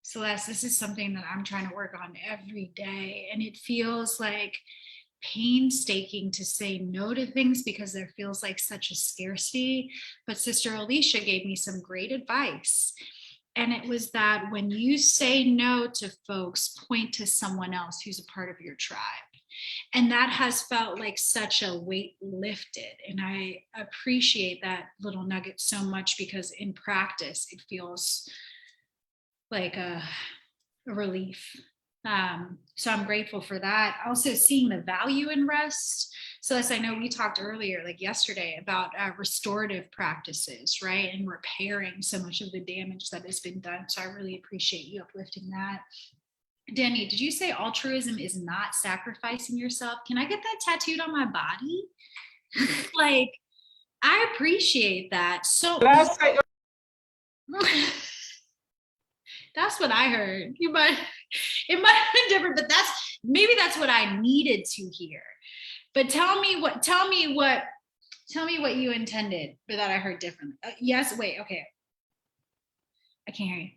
Celeste, this is something that I'm trying to work on every day. And it feels like painstaking to say no to things because there feels like such a scarcity. But Sister Alicia gave me some great advice. And it was that when you say no to folks, point to someone else who's a part of your tribe. And that has felt like such a weight lifted. And I appreciate that little nugget so much because in practice, it feels like a relief. So I'm grateful for that. Also seeing the value in rest. So as I know, we talked earlier, like yesterday, about restorative practices, right? And repairing so much of the damage that has been done. So I really appreciate you uplifting that. Danny, did you say altruism is not sacrificing yourself? Can I get that tattooed on my body? Like, I appreciate that. So that's what I heard. It might have been different, but maybe that's what I needed to hear. But tell me what you intended, but that I heard differently. Yes, wait, okay. I can't hear you.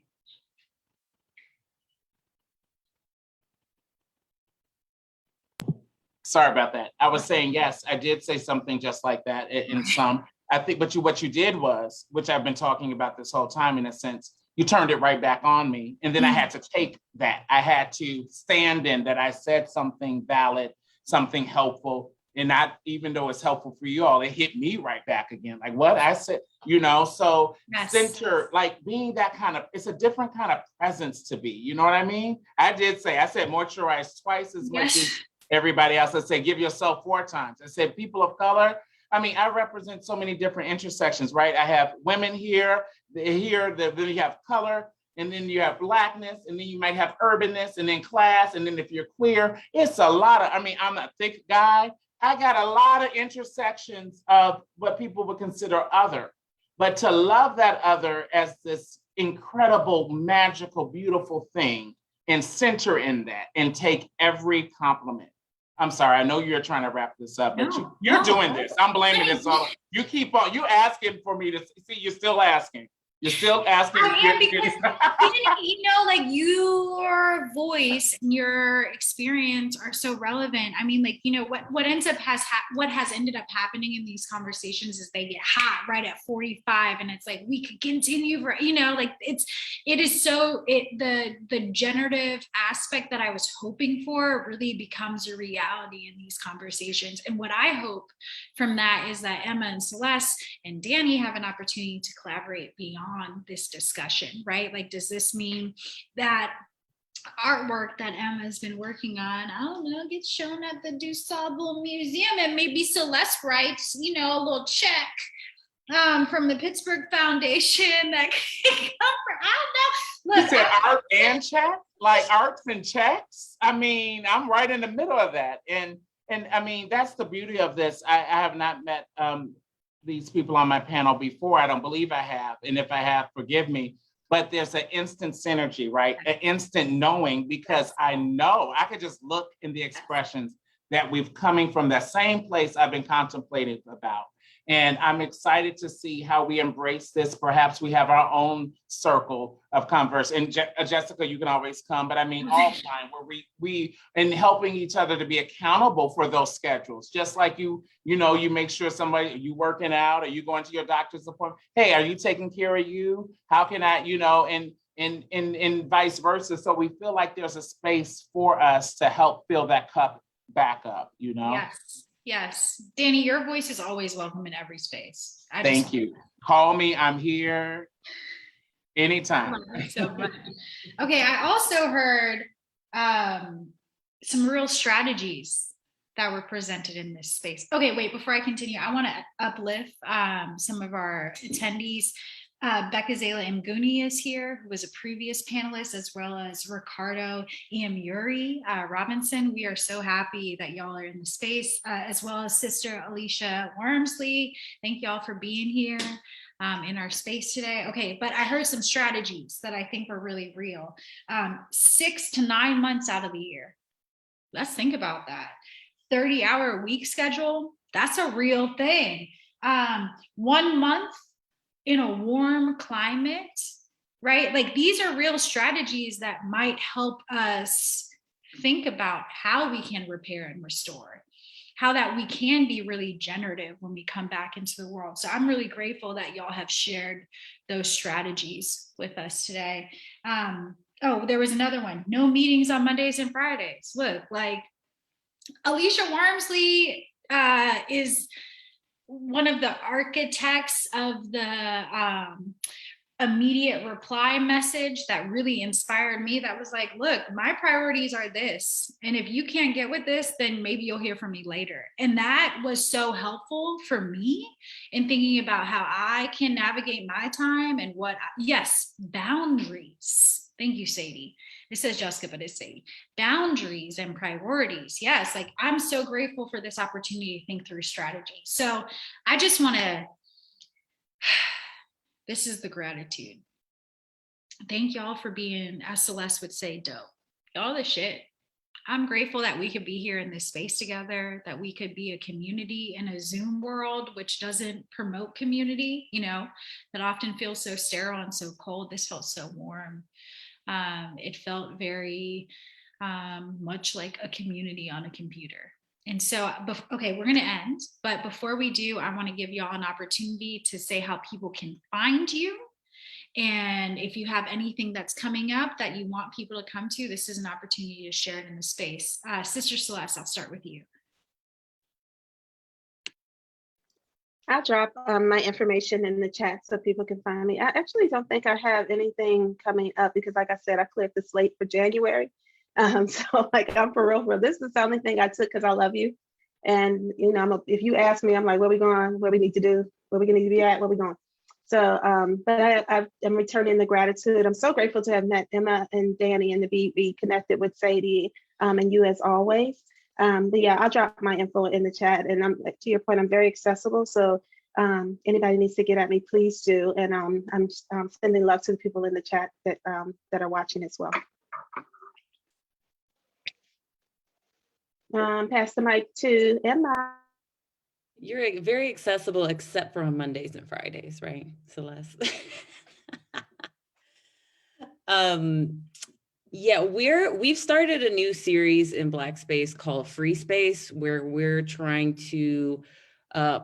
Sorry about that. I was saying, yes, I did say something just like that in some, I think, but what you did was, which I've been talking about this whole time in a sense, you turned it right back on me. And then I had to take that. I had to stand in that I said something valid, something helpful. And not even though it's helpful for you all, it hit me right back again. Like what I said, so yes. Center, like being that kind of, it's a different kind of presence to be, you know what I mean? I said mortuarize twice as much as everybody else. I said, give yourself 4 times. I said, people of color. I mean, I represent so many different intersections, right? I have women then you have color, and then you have Blackness, and then you might have urbanness, and then class, and then if you're queer, it's a lot of, I'm a thick guy. I got a lot of intersections of what people would consider other, but to love that other as this incredible, magical, beautiful thing and center in that and take every compliment. I'm sorry, I know you're trying to wrap this up, but you're doing this. I'm blaming this all. You keep on, you asking for me to see, you're still asking. You're still asking. I am because, like your voice and your experience are so relevant. I mean, like, what ends up what has ended up happening in these conversations is they get hot right at 45, and it's like we could continue for, like the generative aspect that I was hoping for really becomes a reality in these conversations. And what I hope from that is that Emma and Celeste and Danny have an opportunity to collaborate beyond this discussion, right? Like, does this mean that artwork that Emma's been working on, I don't know, gets shown at the DuSable Museum, and maybe Celeste writes, a little check from the Pittsburgh Foundation that can come from, I don't know. Look, you said art and check? Like arts and checks? I'm right in the middle of that. And that's the beauty of this. I have not met these people on my panel before. I don't believe I have. And if I have, forgive me. But there's an instant synergy, right? An instant knowing, because I know I could just look in the expressions that we've coming from that same place I've been contemplating about. And I'm excited to see how we embrace this. Perhaps we have our own circle of converse. And Jessica, you can always come, but offline, where we and helping each other to be accountable for those schedules. Just like you make sure you working out, or you going to your doctor's appointment. Hey, are you taking care of you? How can I, and vice versa. So we feel like there's a space for us to help fill that cup back up, Yes. Danny, your voice is always welcome in every space. Thank you. Call me. I'm here anytime. So much. Okay. I also heard some real strategies that were presented in this space. Okay, wait, before I continue, I want to uplift some of our attendees. Becca Zela Mguni is here, who was a previous panelist, as well as Ricardo Iamuri Robinson. We are so happy that y'all are in the space, as well as Sister Alicia Wormsley. Thank y'all for being here in our space today. Okay, but I heard some strategies that I think are really real. 6 to 9 months out of the year. Let's think about that. 30-hour week schedule, that's a real thing. 1 month in a warm climate, right? Like these are real strategies that might help us think about how we can repair and restore, how that we can be really generative when we come back into the world. So I'm really grateful that y'all have shared those strategies with us today. Oh, there was another one, no meetings on Mondays and Fridays. Look, like Alicia Wormsley is one of the architects of the immediate reply message that really inspired me. That was like, look, my priorities are this. And if you can't get with this, then maybe you'll hear from me later. And that was so helpful for me in thinking about how I can navigate my time and yes, boundaries. Thank you, Sadie. It says Jessica, but it's Sadie. Boundaries and priorities. Yes, like I'm so grateful for this opportunity to think through strategy. So I just want to, this is the gratitude. Thank y'all for being, as Celeste would say, dope. Y'all the shit. I'm grateful that we could be here in this space together, that we could be a community in a Zoom world, which doesn't promote community, you know, that often feels so sterile and so cold. This felt so warm. It felt very much like a community on a computer. And so, okay, we're going to end. But before we do, I want to give y'all an opportunity to say how people can find you. And if you have anything that's coming up that you want people to come to, this is an opportunity to share it in the space. Sister Celeste, I'll start with you. I'll drop my information in the chat so people can find me. I actually don't think I have anything coming up because, like I said, I cleared the slate for January. So like I'm for real. This is the only thing I took because I love you. And, you know, if you ask me, I'm like, where we going, what we need to do, where we need to be at, where we going. So, but I'm returning the gratitude. I'm so grateful to have met Emma and Danny and to be connected with Sadie and you as always. But yeah, I'll drop my info in the chat, and I'm to your point, I'm very accessible. So anybody needs to get at me, please do. And I'm sending love to the people in the chat that are watching as well. Pass the mic to Emma. You're very accessible, except for on Mondays and Fridays, right, Celeste? Yeah, we've started a new series in Black Space called Free Space, where we're trying to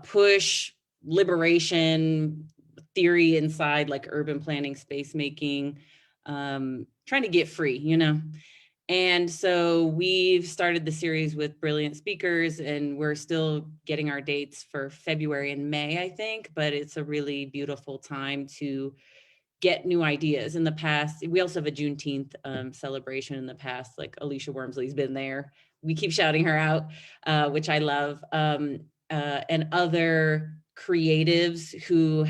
push liberation theory inside like urban planning, space making, trying to get free, you know? And so we've started the series with brilliant speakers, and we're still getting our dates for February and May, I think, but it's a really beautiful time to get new ideas. In the past, we also have a Juneteenth celebration in the past, like Alicia Wormsley's been there. We keep shouting her out, which I love. And other creatives who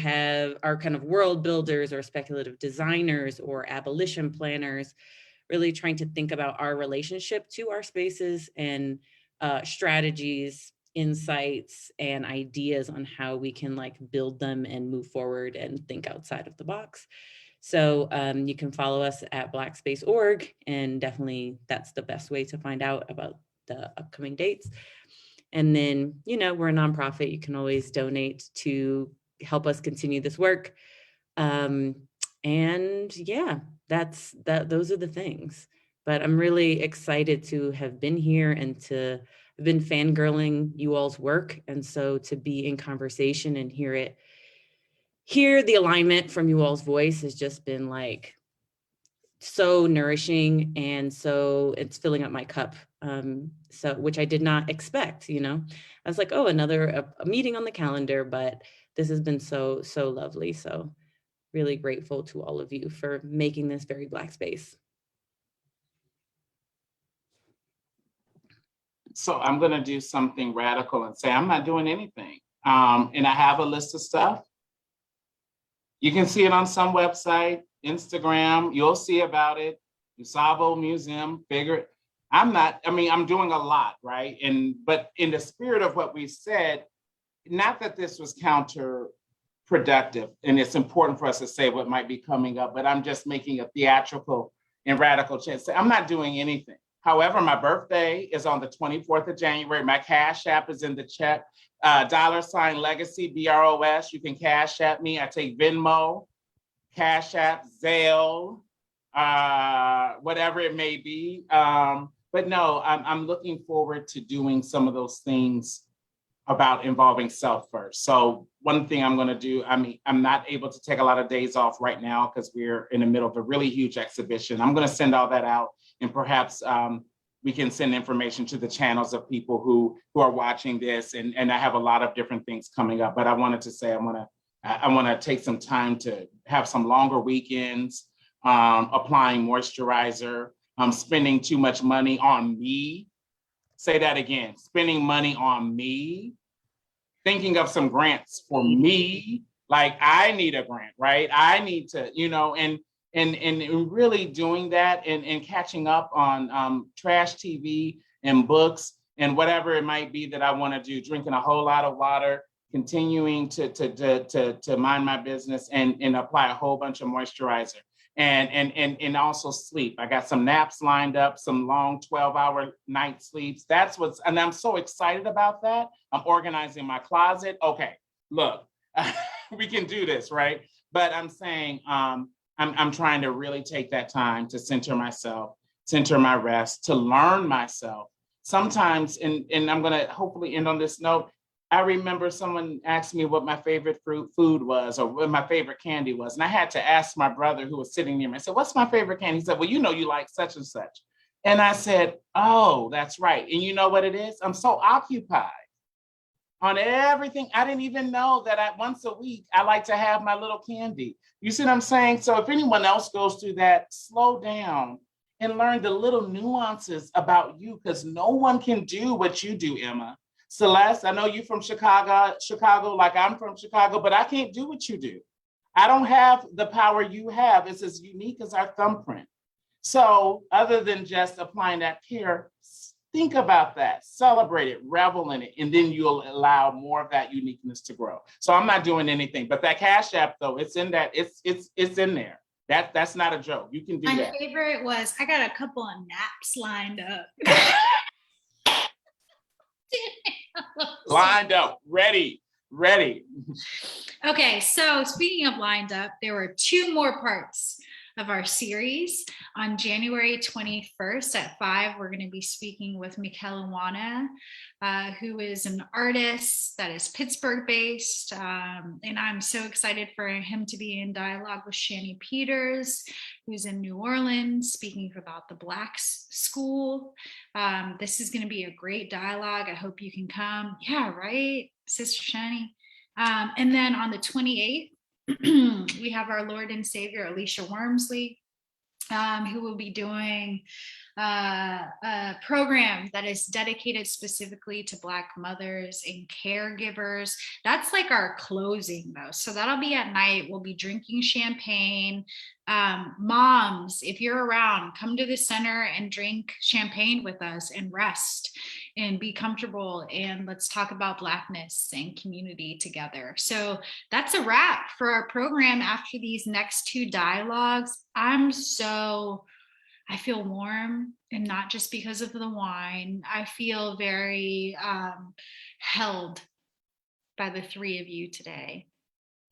are kind of world builders or speculative designers or abolition planners, really trying to think about our relationship to our spaces and strategies, insights, and ideas on how we can like build them and move forward and think outside of the box. So you can follow us at blackspace.org, and definitely that's the best way to find out about the upcoming dates. And then, you know, we're a nonprofit. You can always donate to help us continue this work. And yeah, those are the things. But I'm really excited to have been here and to have been fangirling you all's work. And so to be in conversation and hear the alignment from you all's voice has just been like so nourishing. And so it's filling up my cup. So which I did not expect, you know. I was like, oh, another a meeting on the calendar, but this has been so lovely. So really grateful to all of you for making this very Black space. So I'm going to do something radical and say I'm not doing anything. And I have a list of stuff. You can see it on some website, Instagram, you'll see about it. USABO Museum, figure. I'm doing a lot, right? But in the spirit of what we said, not that this was counterproductive, and it's important for us to say what might be coming up, but I'm just making a theatrical and radical change. I'm not doing anything. However, my birthday is on the 24th of January. My Cash App is in the check. $Legacy, BROS. You can Cash App me. I take Venmo, Cash App, Zelle, whatever it may be. But no, I'm looking forward to doing some of those things about involving self first. So one thing I'm going to do, I'm not able to take a lot of days off right now because we're in the middle of a really huge exhibition. I'm going to send all that out, and perhaps we can send information to the channels of people who are watching this. And I have a lot of different things coming up, but I wanted to say, I want to take some time to have some longer weekends, applying moisturizer, spending too much money on me. Say that again, spending money on me, thinking of some grants for me. Like I need a grant, right? I need to, and really doing that and catching up on trash TV and books and whatever it might be that I want to do, drinking a whole lot of water, continuing to mind my business and apply a whole bunch of moisturizer. And also sleep. I got some naps lined up, some long 12-hour night sleeps. And I'm so excited about that. I'm organizing my closet. Okay, look, we can do this, right? But I'm saying, I'm trying to really take that time to center myself, center my rest, to learn myself. Sometimes, and I'm gonna hopefully end on this note, I remember someone asked me what my favorite food was or what my favorite candy was. And I had to ask my brother who was sitting near me. I said, what's my favorite candy? He said, well, you like such and such. And I said, oh, that's right. And you know what it is? I'm so occupied on everything. I didn't even know that once a week, I like to have my little candy. You see what I'm saying? So if anyone else goes through that, slow down and learn the little nuances about you, because no one can do what you do, Emma. Celeste, I know you from Chicago, like I'm from Chicago, but I can't do what you do. I don't have the power you have. It's as unique as our thumbprint. So other than just applying that care, think about that, celebrate it, revel in it, and then you'll allow more of that uniqueness to grow. So I'm not doing anything, but that Cash App though, it's in that, it's in there. That's not a joke. You can do that. My favorite was, I got a couple of naps lined up. Lined up, ready. Okay, so speaking of lined up, there were 2 more parts of our series. On January 21st at 5, we're going to be speaking with Mikel Iwana, who is an artist that is Pittsburgh based. And I'm so excited for him to be in dialogue with Shani Peters, who's in New Orleans, speaking about the Black School. This is going to be a great dialogue. I hope you can come. Yeah, right, Sister Shani. And then on the 28th, we have our Lord and Savior, Alicia Wormsley, who will be doing a program that is dedicated specifically to Black mothers and caregivers. That's like our closing though. So that'll be at night. We'll be drinking champagne. Moms, if you're around, come to the center and drink champagne with us and rest and be comfortable, and let's talk about Blackness and community together. So that's a wrap for our program after these next 2 dialogues. I feel warm, and not just because of the wine. I feel very held by the 3 of you today,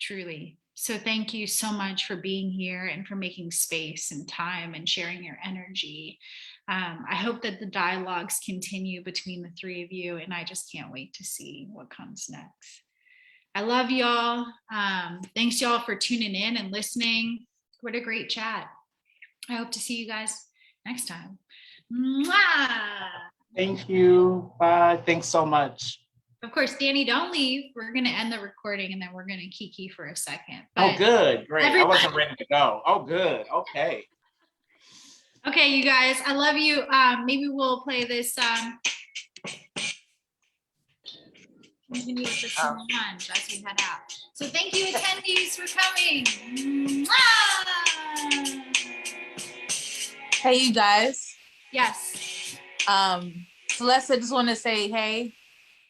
truly. So thank you so much for being here and for making space and time and sharing your energy. I hope that the dialogues continue between the 3 of you, and I just can't wait to see what comes next. I love y'all. Thanks y'all for tuning in and listening. What a great chat. I hope to see you guys next time. Mwah! Thank you. Bye. Thanks so much. Of course, Danny, don't leave. We're going to end the recording and then we're going to kiki for a second. Oh, But good. Great. everybody- I wasn't ready to go. Oh, good. Okay. Okay, you guys, I love you. Maybe we'll play this. You need just some lunch as we head out. So thank you attendees for coming. Mwah! Hey, you guys. Yes. Celeste, I just want to say hey.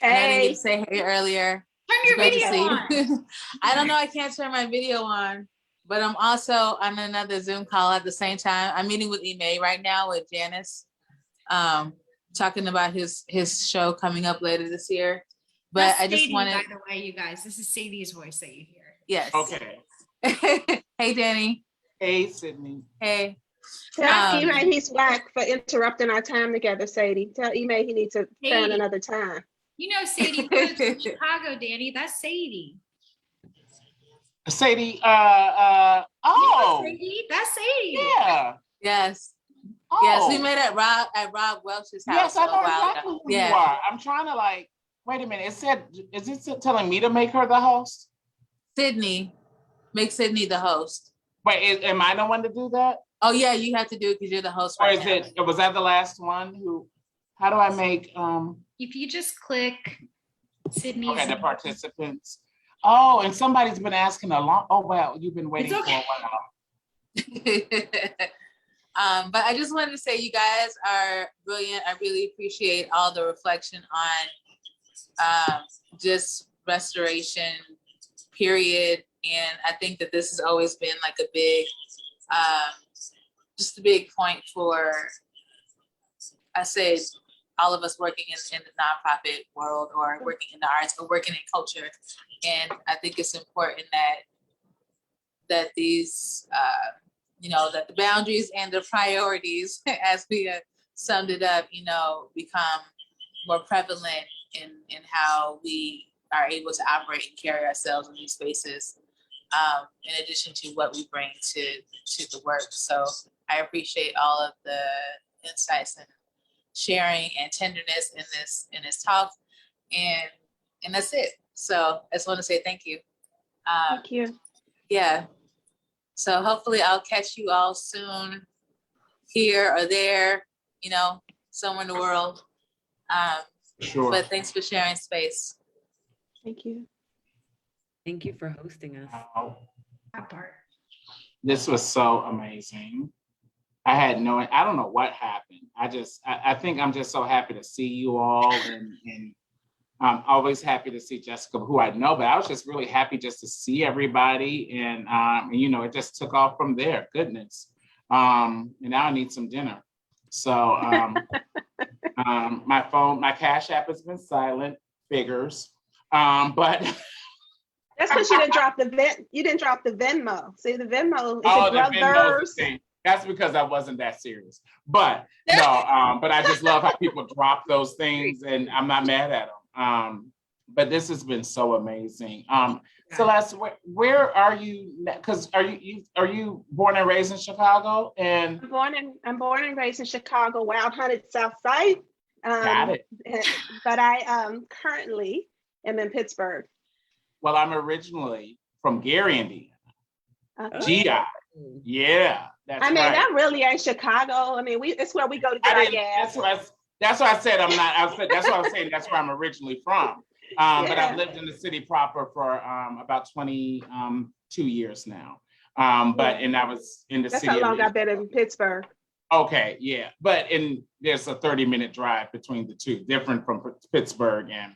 I know I didn't get Hey, to say hey earlier. Turn It's your great to video see on. you. I don't know, I can't turn my video on, but I'm also on another Zoom call at the same time. I'm meeting with Ime right now with Janice, talking about his show coming up later this year. But That's I just Sadie, wanted, by the way, you guys. This is Sadie's voice that you hear. yes. Okay. Hey, Danny. Hey, Sydney. Hey. tell Um, Ime he's whack for interrupting our time together, Sadie. Tell Ime he needs to find Sadie. another time. You know Sadie lives in Chicago, Danny. That's Sadie. Sadie, Oh. Sadie? That's Sadie. yeah. Yes. Oh. Yes, we met at Rob Welch's house. Yes, I a know while exactly ago. who you are. I'm trying to like, wait a minute. It said, is it telling me to make her the host? Sydney, make Sydney the host. Wait, am I the one to do that? Oh yeah, you have to do it because you're the host Or right is now. was that the last one how do I make, If you just click Sydney's. okay, the participants. Oh, and somebody's been asking a long, oh, well, you've been waiting It's okay. for a while. But I just wanted to say you guys are brilliant. I really appreciate all the reflection on just restoration, period. And I think that this has always been like a big, just a big point for, I say, all of us working in the nonprofit world or working in the arts or working in culture. And I think it's important that these, that the boundaries and the priorities, as we summed it up, become more prevalent in how we are able to operate and carry ourselves in these spaces, in addition to what we bring to the work. So I appreciate all of the insights and sharing and tenderness in this talk, and that's it. So I just want to say thank you. Thank you. Yeah. So hopefully I'll catch you all soon here or there, somewhere in the world. Sure. But thanks for sharing space. Thank you. Thank you for hosting us. Wow. That part. This was so amazing. I don't know what happened. I think I'm just so happy to see you all, and I'm always happy to see Jessica, who I know, but I was just really happy just to see everybody, and it just took off from there. Goodness. And now I need some dinner. So my Cash App has been silent, figures. But That's because you didn't drop the Venmo. See, the Venmo is oh, a the Venmo's brothers. the thing. That's because I wasn't that serious. But no, but I just love how people drop those things, and I'm not mad at them. But this has been so amazing. Celeste, where are you? Because are you born and raised in Chicago? And I'm born and raised in Chicago, Wild Hunted South Side. Got it. But I currently am in Pittsburgh. Well, I'm originally from Gary, Indiana. Okay. GI. Yeah, that's I mean, right. that really ain't Chicago. I mean, it's where we go to get our gas. That's why I said I'm not. That's what I was saying. That's where I'm originally from. But I've lived in the city proper for about 22 years now. And I was in the That's city. how long I've been in Pittsburgh. Okay, yeah. But there's a 30-minute drive between the two, different from Pittsburgh and